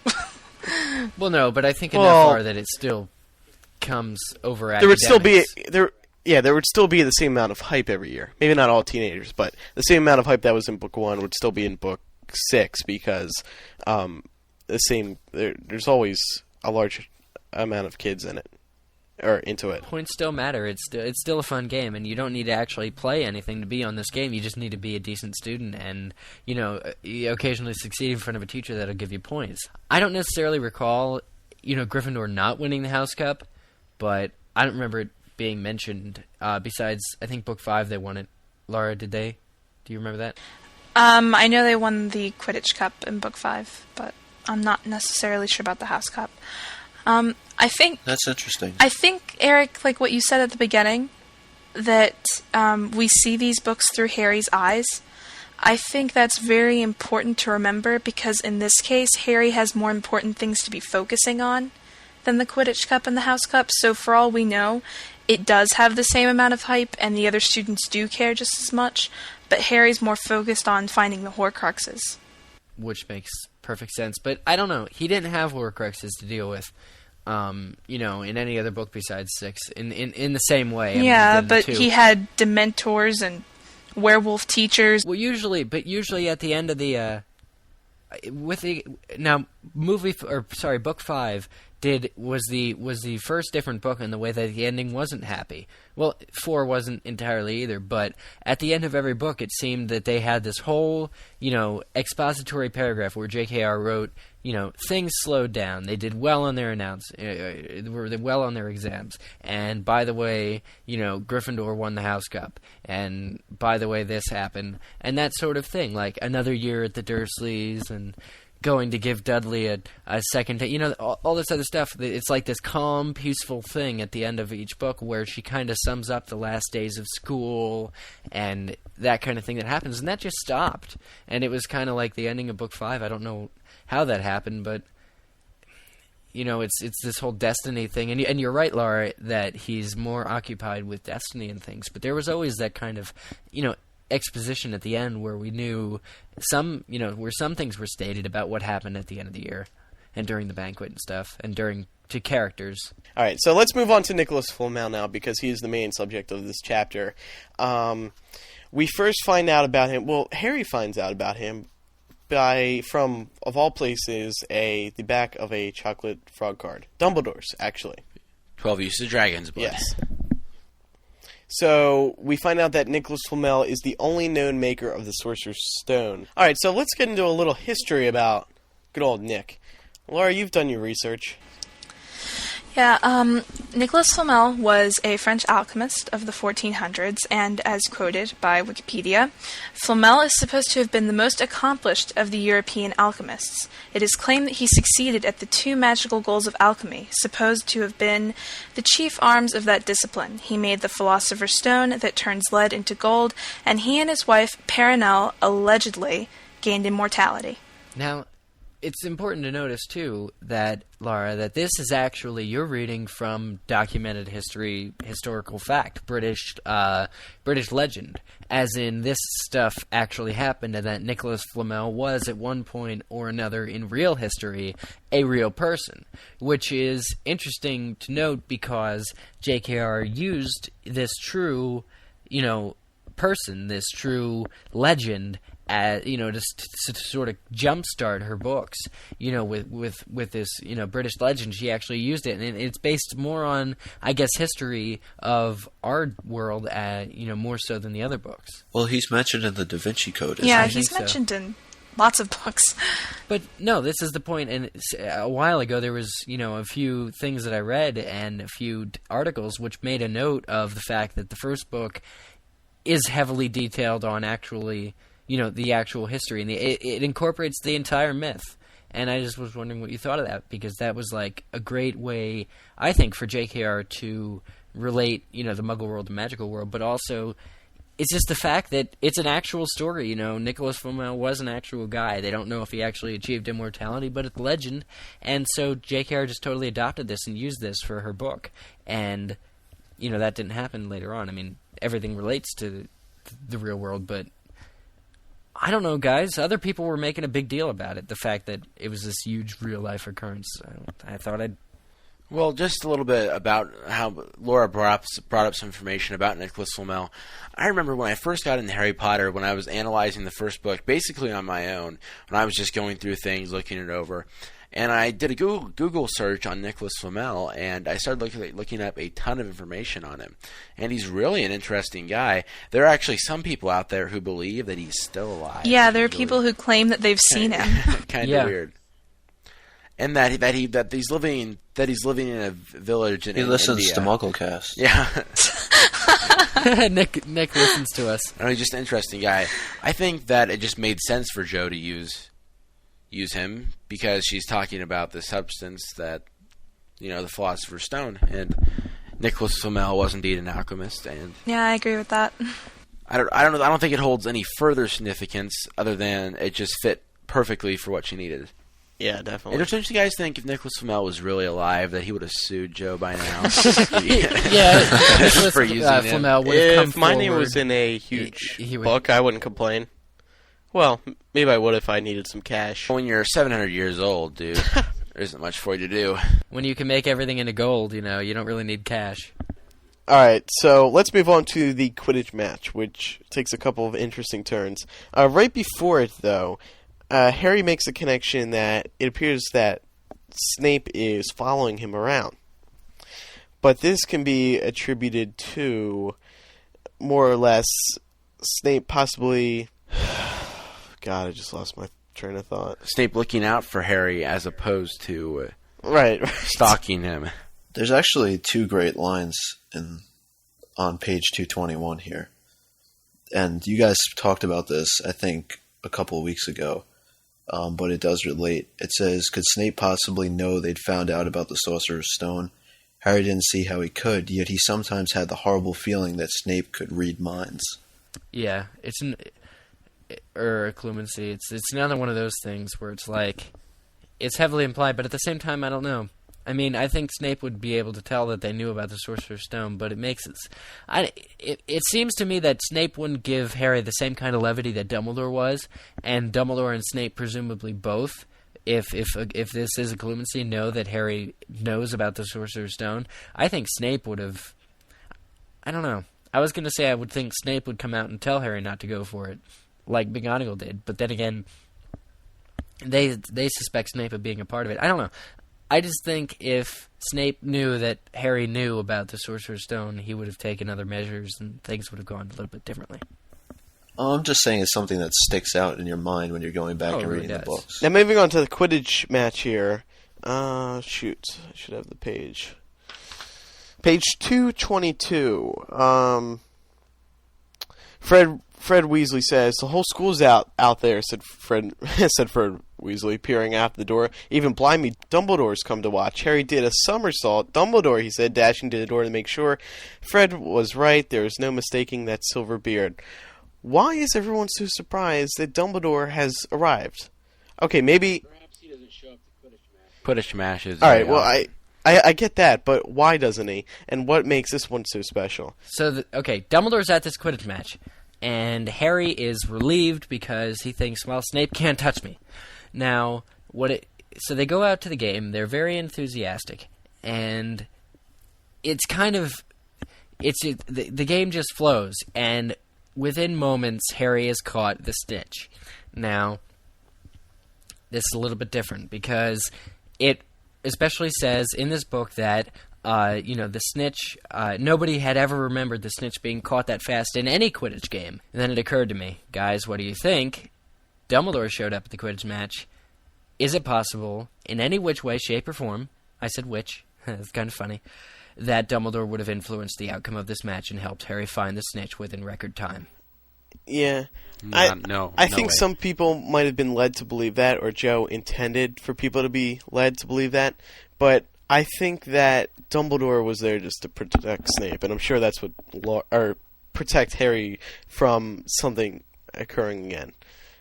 Well, no, but I think enough are that it still comes over there would academics. still be there would still be the same amount of hype every year. Maybe not all teenagers, but the same amount of hype that was in book 1 would still be in book 6 because there's always a large amount of kids in it. Or into it. Points still matter. It's still a fun game, and you don't need to actually play anything to be on this game. You just need to be a decent student and, you occasionally succeed in front of a teacher that'll give you points. I don't necessarily recall, Gryffindor not winning the House Cup, but I don't remember it being mentioned. Besides, I think book 5 they won it. Laura, did they? Do you remember that? I know they won the Quidditch Cup in book 5, but I'm not necessarily sure about the House Cup. I think that's interesting. I think, Eric, like what you said at the beginning, that we see these books through Harry's eyes. I think that's very important to remember because in this case, Harry has more important things to be focusing on than the Quidditch Cup and the House Cup. So for all we know, it does have the same amount of hype and the other students do care just as much, but Harry's more focused on finding the Horcruxes. Which makes perfect sense, but I don't know. He didn't have Horcruxes to deal with. In any other book besides 6, in the same way. Yeah, but he had Dementors and werewolf teachers. Well, usually at the end of the book 5 was the first different book in the way that the ending wasn't happy. Well, 4 wasn't entirely either, but at the end of every book, it seemed that they had this whole, expository paragraph where JKR wrote, things slowed down. They did well on their well on their exams. And by the way, Gryffindor won the House Cup. And by the way, this happened. And that sort of thing, like another year at the Dursleys and going to give Dudley a second, all this other stuff. It's like this calm, peaceful thing at the end of each book where she kind of sums up the last days of school and that kind of thing that happens. And that just stopped. And it was kind of like the ending of book 5. I don't know how that happened, but it's this whole destiny thing. And you're right, Laura, that he's more occupied with destiny and things. But there was always that kind of, exposition at the end where we knew where some things were stated about what happened at the end of the year and during the banquet and stuff and to characters. All right, so let's move on to Nicolas Flamel now because he's the main subject of this chapter. We first find out about him. Well, Harry finds out about him from of all places the back of a chocolate frog card. Dumbledore's, actually. 12 Uses of Dragon's Blood. Yes. So we find out that Nicolas Flamel is the only known maker of the Sorcerer's Stone. All right, so let's get into a little history about good old Nick. Laura, you've done your research. Yeah, Nicolas Flamel was a French alchemist of the 1400s, and as quoted by Wikipedia, Flamel is supposed to have been the most accomplished of the European alchemists. It is claimed that he succeeded at the 2 magical goals of alchemy, supposed to have been the chief arms of that discipline. He made the Philosopher's Stone that turns lead into gold, and he and his wife, Perenelle, allegedly gained immortality. Now, it's important to notice, too, that, Laura, that this is actually, you're reading from documented historical fact, British legend, as in this stuff actually happened and that Nicolas Flamel was, at one point or another in real history, a real person, which is interesting to note because JKR used this true, person, this true legend, to sort of jumpstart her books, with this, British legend. She actually used it, and it's based more on, I guess, history of our world, more so than the other books. Well, he's mentioned in the Da Vinci Code. Yeah, he's mentioned in lots of books. But no, this is the point. And a while ago, there was, a few things that I read and a few articles which made a note of the fact that the first book is heavily detailed on actually, the actual history, and it incorporates the entire myth. And I just was wondering what you thought of that, because that was like a great way, I think, for JKR to relate, the Muggle world to magical world, but also it's just the fact that it's an actual story. Nicolas Flamel was an actual guy. They don't know if he actually achieved immortality, but it's legend. And so JKR just totally adopted this and used this for her book. And, that didn't happen later on. I mean, everything relates to the real world, but I don't know, guys. Other people were making a big deal about it, the fact that it was this huge real-life occurrence. I thought I'd... Well, just a little bit about how Laura brought up some information about Nicolas Flamel. I remember when I first got into Harry Potter, when I was analyzing the first book, basically on my own, when I was just going through things, looking it over, and I did a Google search on Nicolas Flamel, and I started looking up a ton of information on him. And he's really an interesting guy. There are actually some people out there who believe that he's still alive. Yeah, there are people who claim that they've seen him. Kind of weird. And that he's living in a village in India. He listens to MuggleCast. Yeah. Nick listens to us. He's just an interesting guy. I think that it just made sense for Jo to use him because she's talking about the substance that, the Philosopher's Stone, and Nicolas Flamel was indeed an alchemist. And yeah, I agree with that. I don't think it holds any further significance other than it just fit perfectly for what she needed. Yeah, definitely. Don't you guys think if Nicolas Flamel was really alive that he would have sued Jo by now? Nicolas for using Flamel would have come If my forward. name was in a huge He would- book, I wouldn't complain. Well, maybe I would if I needed some cash. When you're 700 years old, dude, there isn't much for you to do. When you can make everything into gold, you don't really need cash. Alright, so let's move on to the Quidditch match, which takes a couple of interesting turns. Right before it, though, Harry makes a connection that it appears that Snape is following him around. But this can be attributed to, more or less, Snape possibly... God, I just lost my train of thought. Snape looking out for Harry as opposed to right. stalking him. There's actually two great lines on page 221 here. And you guys talked about this, I think, a couple of weeks ago. But it does relate. It says, could Snape possibly know they'd found out about the Sorcerer's Stone? Harry didn't see how he could, yet he sometimes had the horrible feeling that Snape could read minds. Yeah, it's occlumency. It's another one of those things where it's like, it's heavily implied, but at the same time, I don't know. I mean, I think Snape would be able to tell that they knew about the Sorcerer's Stone, but it makes it seems to me that Snape wouldn't give Harry the same kind of levity that Dumbledore was, and Dumbledore and Snape presumably both, if this is occlumency, know that Harry knows about the Sorcerer's Stone. I think Snape would have... I don't know. I was going to say I would think Snape would come out and tell Harry not to go for it, like McGonagall did, but then again, they suspect Snape of being a part of it. I don't know. I just think if Snape knew that Harry knew about the Sorcerer's Stone, he would have taken other measures and things would have gone a little bit differently. I'm just saying it's something that sticks out in your mind when you're going back and reading the books. Now moving on to the Quidditch match here. Shoot. I should have the page. Page 222. Fred Weasley says, the whole school's out there, said Fred Weasley, peering out the door. Even blimey, Dumbledore's come to watch. Harry did a somersault. Dumbledore, he said, dashing to the door to make sure. Fred was right. There is no mistaking that silver beard. Why is everyone so surprised that Dumbledore has arrived? Okay, maybe... Perhaps he doesn't show up to Quidditch matches. Alright, well, I get that, but why doesn't he? And what makes this one so special? So, Dumbledore's at this Quidditch match. And Harry is relieved because he thinks, well, Snape can't touch me. Now, so they go out to the game. They're very enthusiastic, and it's kind of the game just flows. And within moments, Harry has caught the snitch. Now, this is a little bit different because it especially says in this book that. The snitch, nobody had ever remembered the snitch being caught that fast in any Quidditch game. And then it occurred to me, guys, what do you think? Dumbledore showed up at the Quidditch match. Is it possible, in any which way, shape, or form, I said which, it's kind of funny, that Dumbledore would have influenced the outcome of this match and helped Harry find the snitch within record time? Yeah. No I think way. some people might have been led to believe that, or Joe intended for people to be led to believe that, but I think that Dumbledore was there just to protect Snape, and I'm sure that's what protect Harry from something occurring again.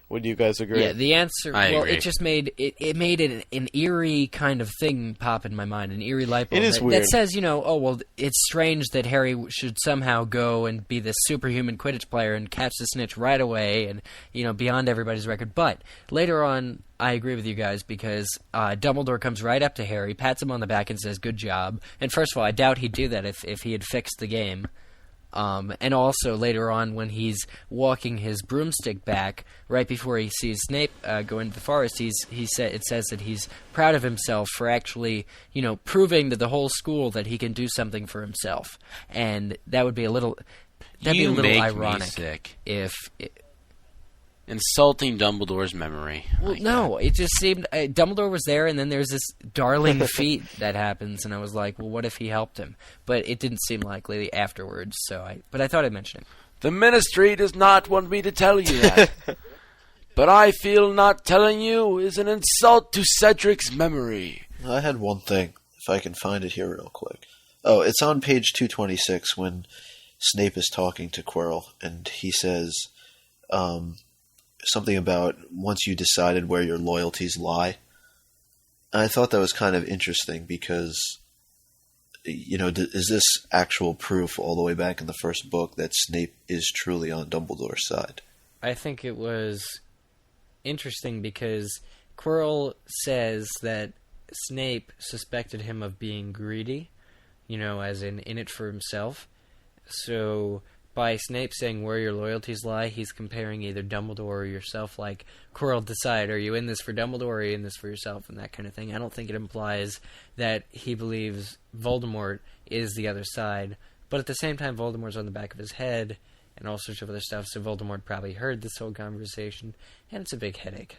Would you guys agree? Yeah, the answer. I agree. It just made an eerie kind of thing pop in my mind, an eerie light bulb. It is weird. That says, it's strange that Harry should somehow go and be this superhuman Quidditch player and catch the snitch right away, and beyond everybody's record. But later on, I agree with you guys because Dumbledore comes right up to Harry, pats him on the back, and says, "Good job." And first of all, I doubt he'd do that if he had fixed the game. And also later on when he's walking his broomstick back, right before he sees Snape go into the forest, it says that he's proud of himself for actually, proving to the whole school that he can do something for himself. And that would be a little ironic if insulting Dumbledore's memory. Well, no, it just seemed Dumbledore was there, and then there's this darling feat that happens, and I was like, well, what if he helped him? But it didn't seem likely afterwards. But I thought I'd mention it. The Ministry does not want me to tell you that, but I feel not telling you is an insult to Cedric's memory. I had one thing, if I can find it here real quick. Oh, it's on page 226 when Snape is talking to Quirrell, and he says, something about once you decided where your loyalties lie. And I thought that was kind of interesting because, is this actual proof all the way back in the first book that Snape is truly on Dumbledore's side? I think it was interesting because Quirrell says that Snape suspected him of being greedy, as in it for himself. So by Snape saying where your loyalties lie, he's comparing either Dumbledore or yourself. Like, Quirrell, decide, are you in this for Dumbledore or are you in this for yourself, and that kind of thing. I don't think it implies that he believes Voldemort is the other side. But at the same time, Voldemort's on the back of his head and all sorts of other stuff, so Voldemort probably heard this whole conversation, and it's a big headache.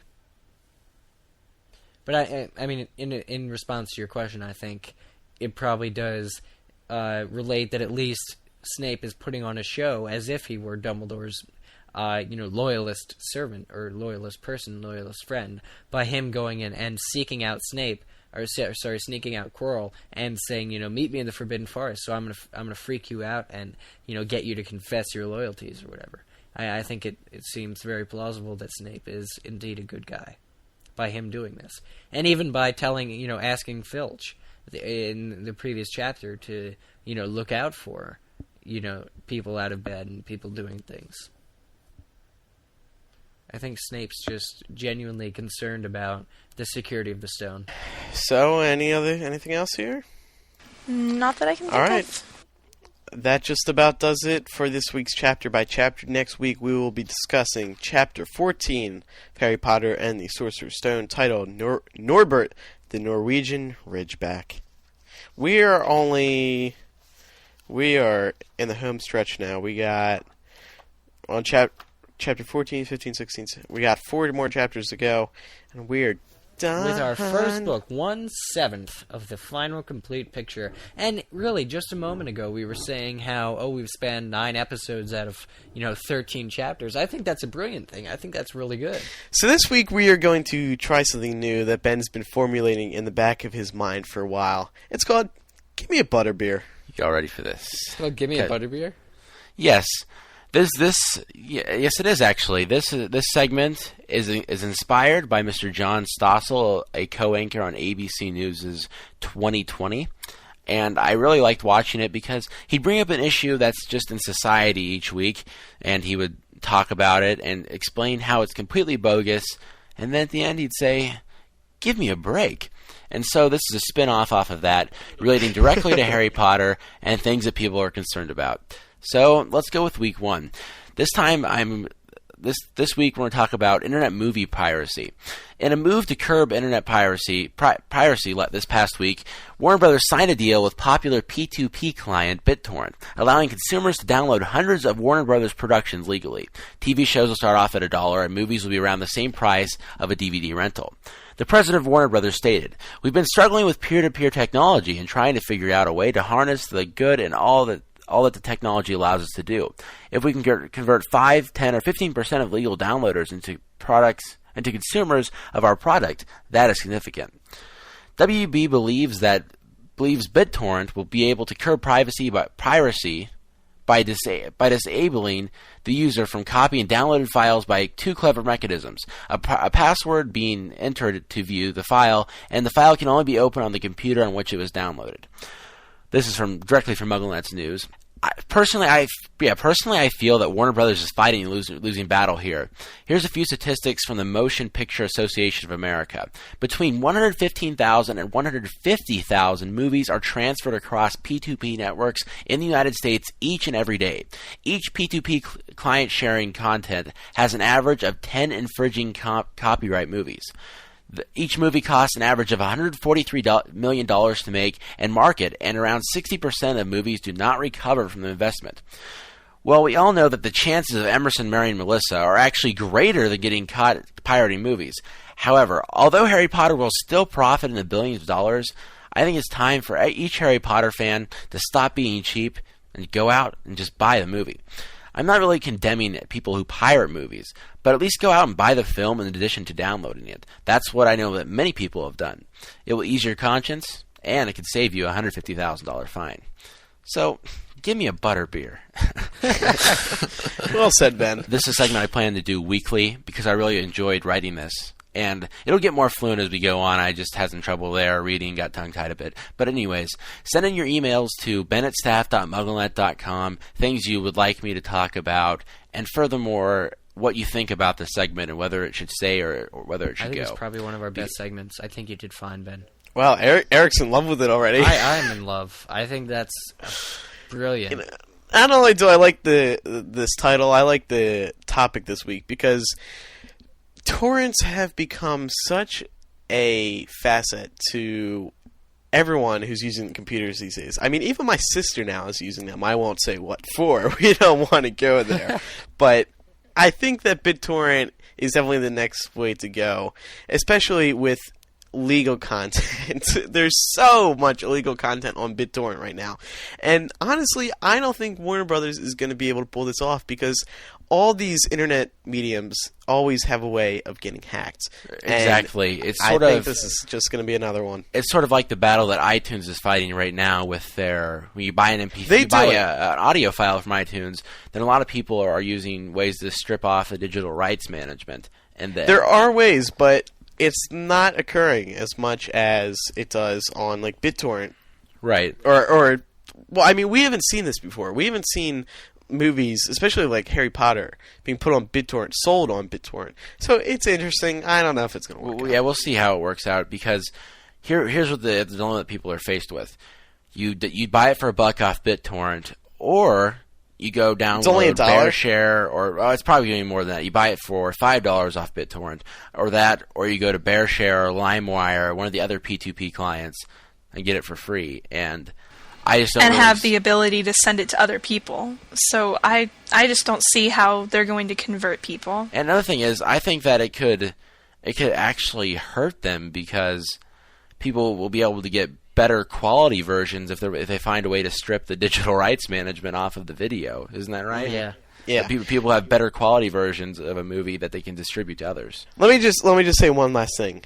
But I mean, in response to your question, I think it probably does relate that at least Snape is putting on a show as if he were Dumbledore's, loyalist servant or loyalist person, loyalist friend, by him going in and seeking out Snape, sneaking out Quirrell and saying, meet me in the Forbidden Forest. So I'm gonna freak you out and get you to confess your loyalties or whatever. I think it seems very plausible that Snape is indeed a good guy by him doing this, and even by asking Filch in the previous chapter to look out for people out of bed and people doing things. I think Snape's just genuinely concerned about the security of the stone. So, anything else here? Not that I can think All right. of. That just about does it for this week's Chapter by Chapter. Next week we will be discussing Chapter 14 of Harry Potter and the Sorcerer's Stone, titled Norbert the Norwegian Ridgeback. We are in the home stretch now. We got on Chapter 14, 15, 16, we got 4 more chapters to go, and we are done. With our first book, 1/7 of the final complete picture. And really, just a moment ago, we were saying how, we've spanned 9 episodes out of, 13 chapters. I think that's a brilliant thing. I think that's really good. So this week we are going to try something new that Ben's been formulating in the back of his mind for a while. It's called Give Me a Butterbeer. Y'all ready for this? Well, give me a Butterbeer? Yes. Yes, it is actually. This segment is inspired by Mr. John Stossel, a co-anchor on ABC News' 2020, and I really liked watching it because he'd bring up an issue that's just in society each week, and he would talk about it and explain how it's completely bogus, and then at the end he'd say, "Give me a break." And so this is a spin-off off of that, relating directly to Harry Potter and things that people are concerned about. So let's go with week 1. This time, this week we're going to talk about internet movie piracy. In a move to curb internet piracy this past week, Warner Brothers signed a deal with popular P2P client BitTorrent, allowing consumers to download hundreds of Warner Brothers productions legally. TV shows will start off at $1, and movies will be around the same price of a DVD rental. The president of Warner Brothers stated, "We've been struggling with peer-to-peer technology and trying to figure out a way to harness the good and all that the technology allows us to do. If we can convert 5, 10, or 15% of legal downloaders into consumers of our product, that is significant." WB believes BitTorrent will be able to curb piracy by disabling the user from copying downloaded files by 2 clever mechanisms: a password being entered to view the file, and the file can only be opened on the computer on which it was downloaded. This is directly from MuggleNet's news. Personally, I feel that Warner Brothers is fighting a losing battle here. Here's a few statistics from the Motion Picture Association of America. Between 115,000 and 150,000 movies are transferred across P2P networks in the United States each and every day. Each P2P client sharing content has an average of 10 infringing copyright movies. Each movie costs an average of $143 million to make and market, and around 60% of movies do not recover from the investment. Well, we all know that the chances of Emerson marrying Melissa are actually greater than getting caught pirating movies. However, although Harry Potter will still profit in the billions of dollars, I think it's time for each Harry Potter fan to stop being cheap and go out and just buy the movie. I'm not really condemning people who pirate movies, but at least go out and buy the film in addition to downloading it. That's what I know that many people have done. It will ease your conscience, and it could save you a $150,000 fine. So, give me a Butterbeer. Well said, Ben. This is a segment I plan to do weekly because I really enjoyed writing this. And it'll get more fluent as we go on. I just had some trouble there reading, got tongue-tied a bit. But anyways, send in your emails to ben@staff.mugglenet.com, things you would like me to talk about, and furthermore, what you think about the segment and whether it should stay or whether it should go. I think it's probably one of our best segments. I think you did fine, Ben. Wow, Eric's in love with it already. I am in love. I think that's brilliant. not only do I like this title, I like the topic this week because torrents have become such a facet to everyone who's using computers these days. I mean, even my sister now is using them. I won't say what for. We don't want to go there. But I think that BitTorrent is definitely the next way to go, especially with legal content. There's so much illegal content on BitTorrent right now. And honestly, I don't think Warner Brothers is going to be able to pull this off because all these internet mediums always have a way of getting hacked. Exactly. It's I think this is just going to be another one. It's sort of like the battle that iTunes is fighting right now with their... When you buy an MP3, you buy an audio file from iTunes, then a lot of people are using ways to strip off the digital rights management. And there are ways, but it's not occurring as much as it does on like BitTorrent. Right. Or well, I mean, we haven't seen this before. We haven't seen movies, especially like Harry Potter, being put on BitTorrent, sold on BitTorrent. So it's interesting. I don't know if it's going to work out. Yeah, we'll see how it works out because here's what the dilemma that people are faced with. You buy it for $1 off BitTorrent, or you go download BearShare, or it's probably going to be more than that. You buy it for $5 off BitTorrent, or you go to BearShare or LimeWire or one of the other P2P clients and get it for free. And I just don't have the ability to send it to other people. So I just don't see how they're going to convert people. And another thing is, I think that it could actually hurt them because people will be able to get better quality versions if they find a way to strip the digital rights management off of the video. Isn't that right? Yeah. Yeah. People have better quality versions of a movie that they can distribute to others. Let me just say one last thing.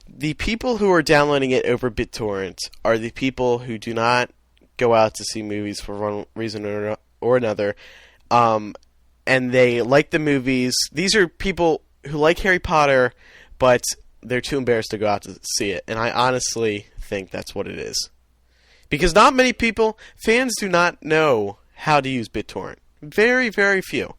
The people who are downloading it over BitTorrent are the people who do not go out to see movies for one reason or another, and they like the movies. These are people who like Harry Potter, but they're too embarrassed to go out to see it, and I honestly think that's what it is. Because not many people, fans do not know how to use BitTorrent. Very, very few.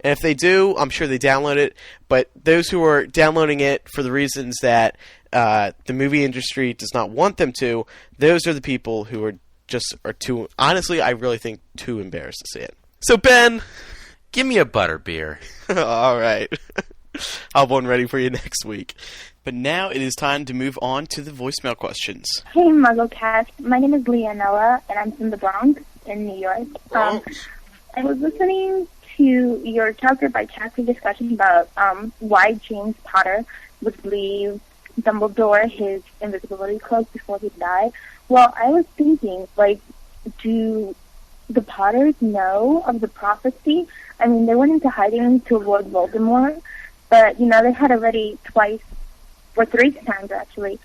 And if they do, I'm sure they download it, but those who are downloading it for the reasons that the movie industry does not want them to, those are the people who are too, honestly, I really think, too embarrassed to see it. So, Ben, give me a Butterbeer. All right. I'll have one ready for you next week. But now it is time to move on to the voicemail questions. Hey, MuggleCast. My name is Leonella, and I'm from the Bronx in New York. I was listening to your chapter-by-chapter discussion about why James Potter would leave Dumbledore his invisibility cloak before he died. Well, I was thinking, do the Potters know of the prophecy? I mean, they went into hiding to avoid Voldemort, but, they had already twice, or 3 times actually,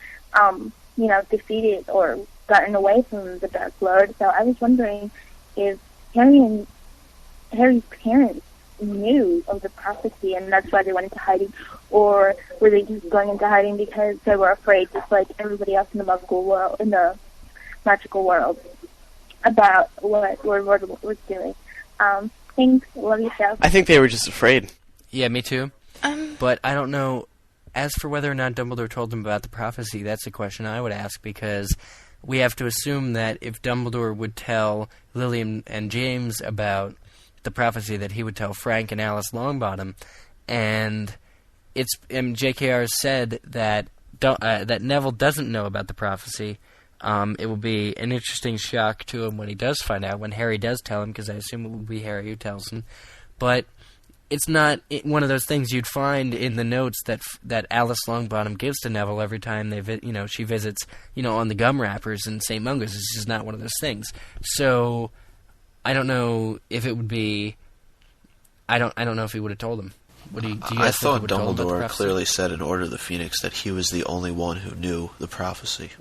defeated or gotten away from the Dark Lord. So I was wondering if Harry's parents knew of the prophecy and that's why they went into hiding, or were they just going into hiding because they were afraid, just like everybody else in the magical world, about what Lord Voldemort was doing. Thanks. Love your show. I think they were just afraid. Yeah, me too. But I don't know. As for whether or not Dumbledore told them about the prophecy, that's a question I would ask, because we have to assume that if Dumbledore would tell Lily and James about the prophecy, that he would tell Frank and Alice Longbottom, and JKR said that that Neville doesn't know about the prophecy. It will be an interesting shock to him when he does find out, when Harry does tell him, because I assume it will be Harry who tells him. But it's not one of those things you'd find in the notes that Alice Longbottom gives to Neville every time she visits, on the gum wrappers in St. Mungo's. It's just not one of those things. So I don't know if it would be. I don't know if he would have told him. Do you I thought Dumbledore clearly said in Order of the Phoenix that he was the only one who knew the prophecy.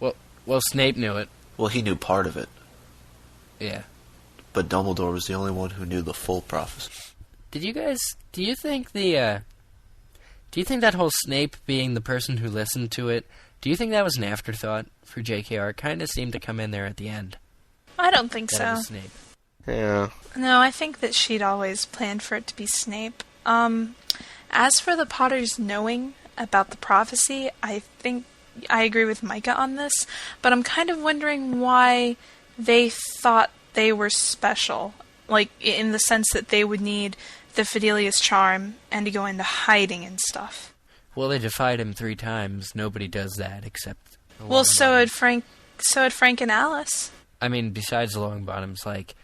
Well, Snape knew it. Well, he knew part of it. Yeah. But Dumbledore was the only one who knew the full prophecy. Do you think that whole Snape being the person who listened to it, do you think that was an afterthought for JKR? It kind of seemed to come in there at the end. I don't think so. Snape. Yeah. No, I think that she'd always planned for it to be Snape. As for the Potters knowing about the prophecy, I think I agree with Micah on this, but I'm kind of wondering why they thought they were special. like in the sense that they would need the Fidelius charm and to go into hiding and stuff. Well, they defied him 3 times. Nobody does that except... Well, so had Frank and Alice. I mean, besides the Longbottoms, like,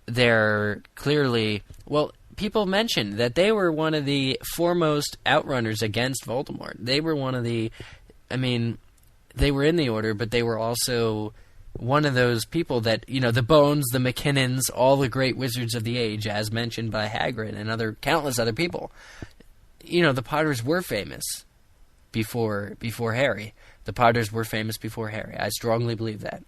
they're clearly... Well, people mentioned that they were one of the foremost outrunners against Voldemort. They were one of the... I mean, they were in the Order, but they were also one of those people that, you know, the Bones, the McKinnons, all the great wizards of the age, as mentioned by Hagrid and countless other people. You know, the Potters were famous before Harry. The Potters were famous before Harry. I strongly believe that.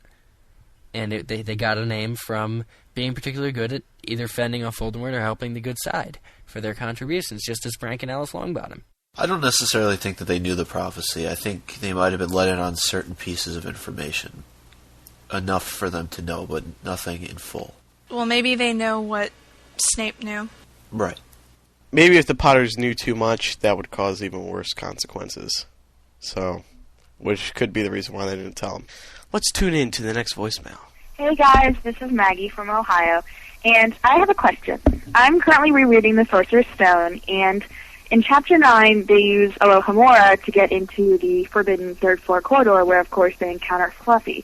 And they got a name from being particularly good at either fending off Voldemort or helping the good side for their contributions, just as Frank and Alice Longbottom. I don't necessarily think that they knew the prophecy. I think they might have been let in on certain pieces of information. Enough for them to know, but nothing in full. Well, maybe they know what Snape knew. Right. Maybe if the Potters knew too much, that would cause even worse consequences. So, which could be the reason why they didn't tell him. Let's tune in to the next voicemail. Hey guys, this is Maggie from Ohio, and I have a question. I'm currently rereading The Sorcerer's Stone, and in Chapter 9, they use Alohomora to get into the forbidden third floor corridor, where of course they encounter Fluffy.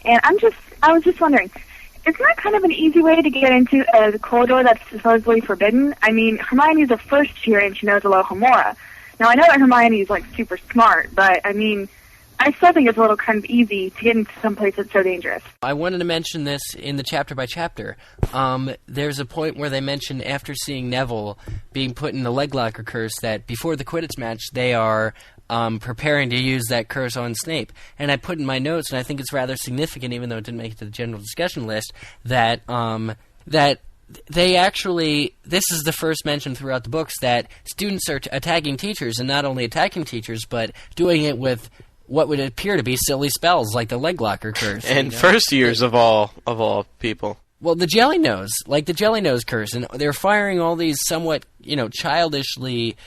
And I was just wondering, isn't that kind of an easy way to get into a corridor that's supposedly forbidden? I mean, Hermione's a first year and she knows Alohomora. Now, I know that Hermione's, like, super smart, but, I mean, I still think it's a little kind of easy to get into some place that's so dangerous. I wanted to mention this in the chapter by chapter. There's a point where they mention, after seeing Neville being put in the leg locker curse, that before the Quidditch match, they are preparing to use that curse on Snape. And I put in my notes, and I think it's rather significant, even though it didn't make it to the general discussion list, that they actually, this is the first mention throughout the books, that students are attacking teachers, and not only attacking teachers, but doing it with what would appear to be silly spells, like the leg locker curse. And first years of all people. Well, the Jelly Nose, like the Jelly Nose curse, and they're firing all these somewhat, childishly,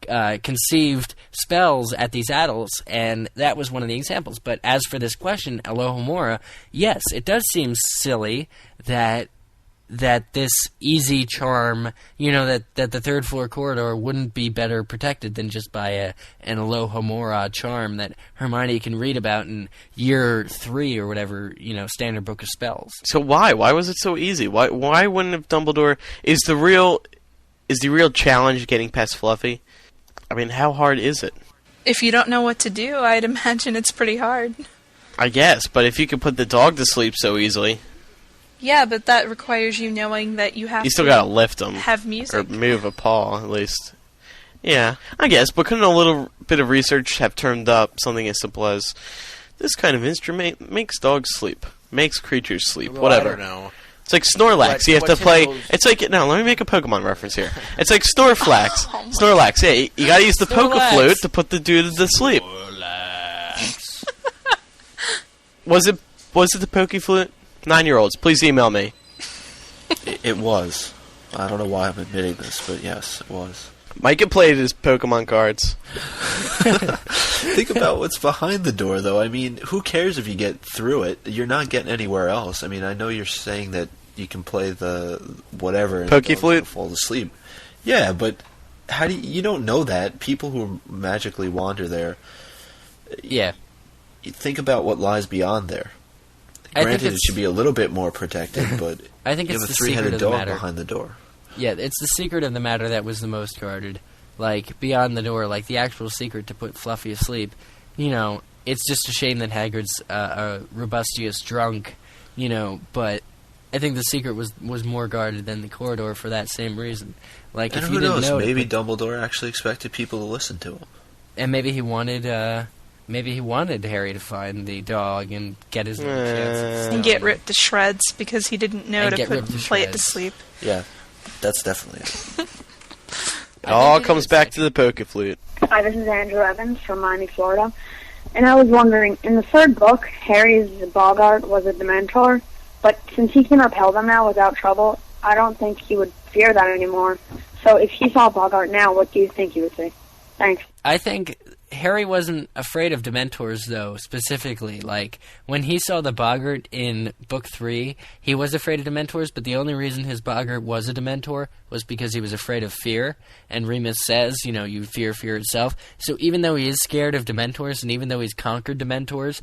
conceived spells at these adults, and that was one of the examples. But as for this question, Alohomora, yes, it does seem silly that this easy charm, that the third floor corridor wouldn't be better protected than just by an Alohomora charm that Hermione can read about in year 3 or whatever, standard book of spells. So why? Why was it so easy? Why wouldn't have Dumbledore... Is the real challenge getting past Fluffy? I mean, how hard is it? If you don't know what to do, I'd imagine it's pretty hard. I guess, but if you could put the dog to sleep so easily... Yeah, but that requires you knowing that you have You still gotta lift them. Have music. Or move a paw, at least. Yeah, I guess, but couldn't a little bit of research have turned up something as simple as, this kind of instrument makes dogs sleep, makes creatures sleep, well, whatever. I don't know. It's like Snorlax. You have to play... It's like... No, let me make a Pokemon reference here. It's like Snorlax. Snorlax, yeah. You gotta use the Pokeflute to put the dude to sleep. Was it the Pokeflute? 9-year-olds, please email me. It was. I don't know why I'm admitting this, but yes, it was. Mike get played as Pokemon cards. Think about what's behind the door, though. I mean, who cares if you get through it? You're not getting anywhere else. I mean, I know you're saying that you can play the whatever and Pokeflute? fall asleep. Yeah, but how do you don't know that? People who magically wander there. Yeah. Think about what lies beyond there. Granted, it should be a little bit more protected, but I think you it's have a the three-headed secret of the dog matter. behind the door. Yeah, it's the secret of the matter that was the most guarded. Like, beyond the door, like the actual secret to put Fluffy asleep. It's just a shame that Hagrid's a robustious drunk, but I think the secret was more guarded than the corridor for that same reason. Like, And if who you didn't knows, know... maybe Dumbledore actually expected people to listen to him. And maybe he wanted... Harry to find the dog and get his little chances. And get ripped to shreds because he didn't know to play it to sleep. Yeah, that's definitely it. It all comes back to the Pokeflute. Hi, this is Andrew Evans from Miami, Florida. And I was wondering, in the third book, Harry's Boggart was a Dementor, but since he can repel them now without trouble, I don't think he would fear that anymore. So if he saw Boggart now, what do you think he would say? Thanks. I think Harry wasn't afraid of Dementors, though, specifically. Like, when he saw the Boggart in Book 3, he was afraid of Dementors, but the only reason his Boggart was a Dementor was because he was afraid of fear. And Remus says, you fear fear itself. So even though he is scared of Dementors, and even though he's conquered Dementors,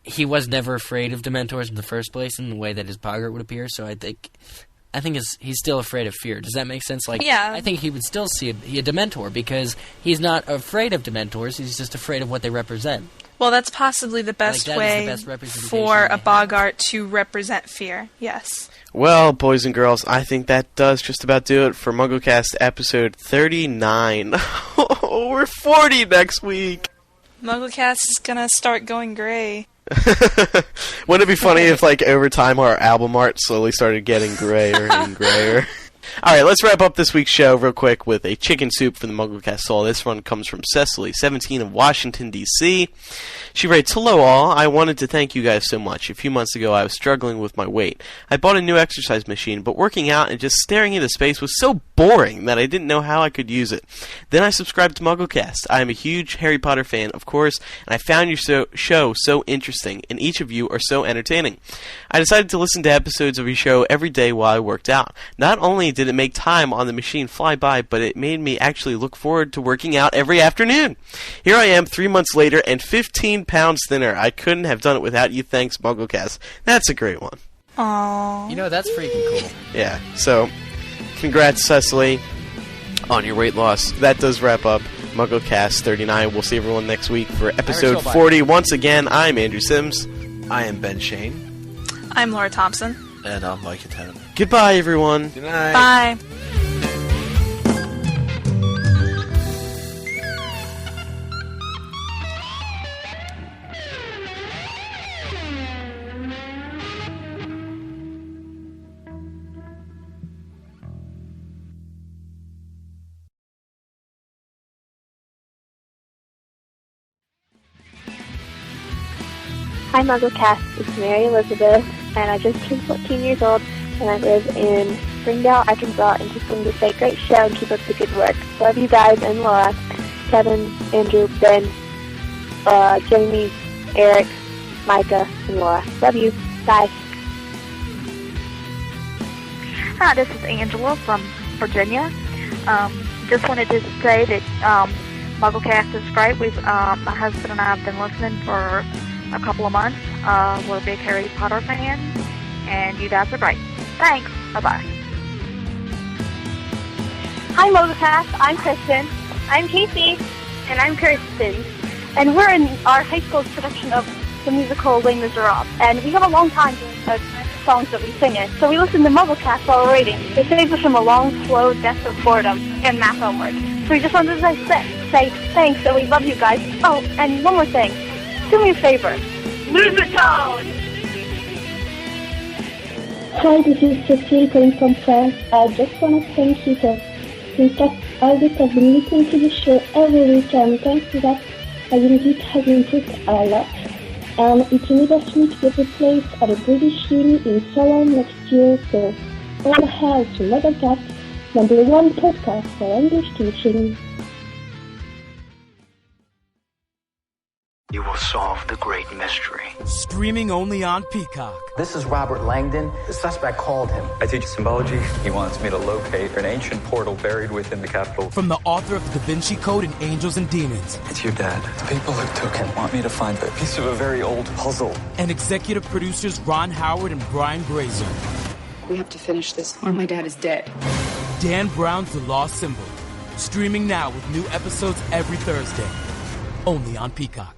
he was never afraid of Dementors in the first place in the way that his Boggart would appear. So I think he's still afraid of fear. Does that make sense? Like, yeah. I think he would still see a Dementor because he's not afraid of Dementors. He's just afraid of what they represent. Well, that's possibly the best way for a Boggart to represent fear. Yes. Well, boys and girls, I think that does just about do it for MuggleCast episode 39. We're 40 next week. MuggleCast is gonna start going gray. Wouldn't it be funny if, over time, our album art slowly started getting grayer and grayer? Alright, let's wrap up this week's show real quick with a chicken soup for the MuggleCast soul. This one comes from Cecily, 17 of Washington, D.C. She writes, "Hello all, I wanted to thank you guys so much. A few months ago I was struggling with my weight. I bought a new exercise machine, but working out and just staring into space was so boring that I didn't know how I could use it. Then I subscribed to MuggleCast. I am a huge Harry Potter fan, of course, and I found your show so interesting, and each of you are so entertaining. I decided to listen to episodes of your show every day while I worked out. Not only did it make time on the machine fly by, but it made me actually look forward to working out every afternoon. Here I am 3 months later and 15 pounds thinner. I couldn't have done it without you. Thanks, MuggleCast." That's a great one. Aww. That's freaking cool. Yeah, so congrats, Cecily, on your weight loss. That does wrap up MuggleCast 39. We'll see everyone next week for episode 40. Once again, I'm Andrew Sims. I am Ben Shane. I'm Laura Thompson. And I'm Mike Atten. Goodbye, everyone. Good night. Bye. Hi, MuggleCast. It's Mary Elizabeth, and I just turned 14 years old, and I live in Springdale, Arkansas, and just wanted to say great show and keep up the good work. Love you guys and Laura, Kevin, Andrew, Ben, Jamie, Eric, Micah, and Laura. Love you. Bye. Hi, this is Angela from Virginia. Just wanted to say that MuggleCast is great. My husband and I have been listening for a couple of months. We're big Harry Potter fans, and you guys are great. Thanks. Bye-bye. Hi, MuggleCast. I'm Kristen. I'm Casey. And I'm Kirsten. And we're in our high school's production of the musical Les Miserables. And we have a long time doing the songs that we sing in. So we listen to MuggleCast while we're waiting. It saves us from a long, slow death of boredom and math homework. So we just wanted to say thanks and we love you guys. Oh, and one more thing. Do me a favor. Lose a tone! Hi, this is Cecile calling from France. I just want to thank you for since all this I've been listening to the show every week, and thanks to that, I think it has improved a lot. And it enables me to get a place at a British uni in Salon next year, so all hail to MuggleCast, #1 podcast for English teaching. You will solve the great mystery. Streaming only on Peacock. This is Robert Langdon. The suspect called him. I teach symbology. He wants me to locate an ancient portal buried within the Capitol. From the author of the Da Vinci Code and Angels and Demons. It's your dad. The people who took him want me to find a piece of a very old puzzle. And executive producers Ron Howard and Brian Grazer. We have to finish this or my dad is dead. Dan Brown's The Lost Symbol. Streaming now with new episodes every Thursday. Only on Peacock.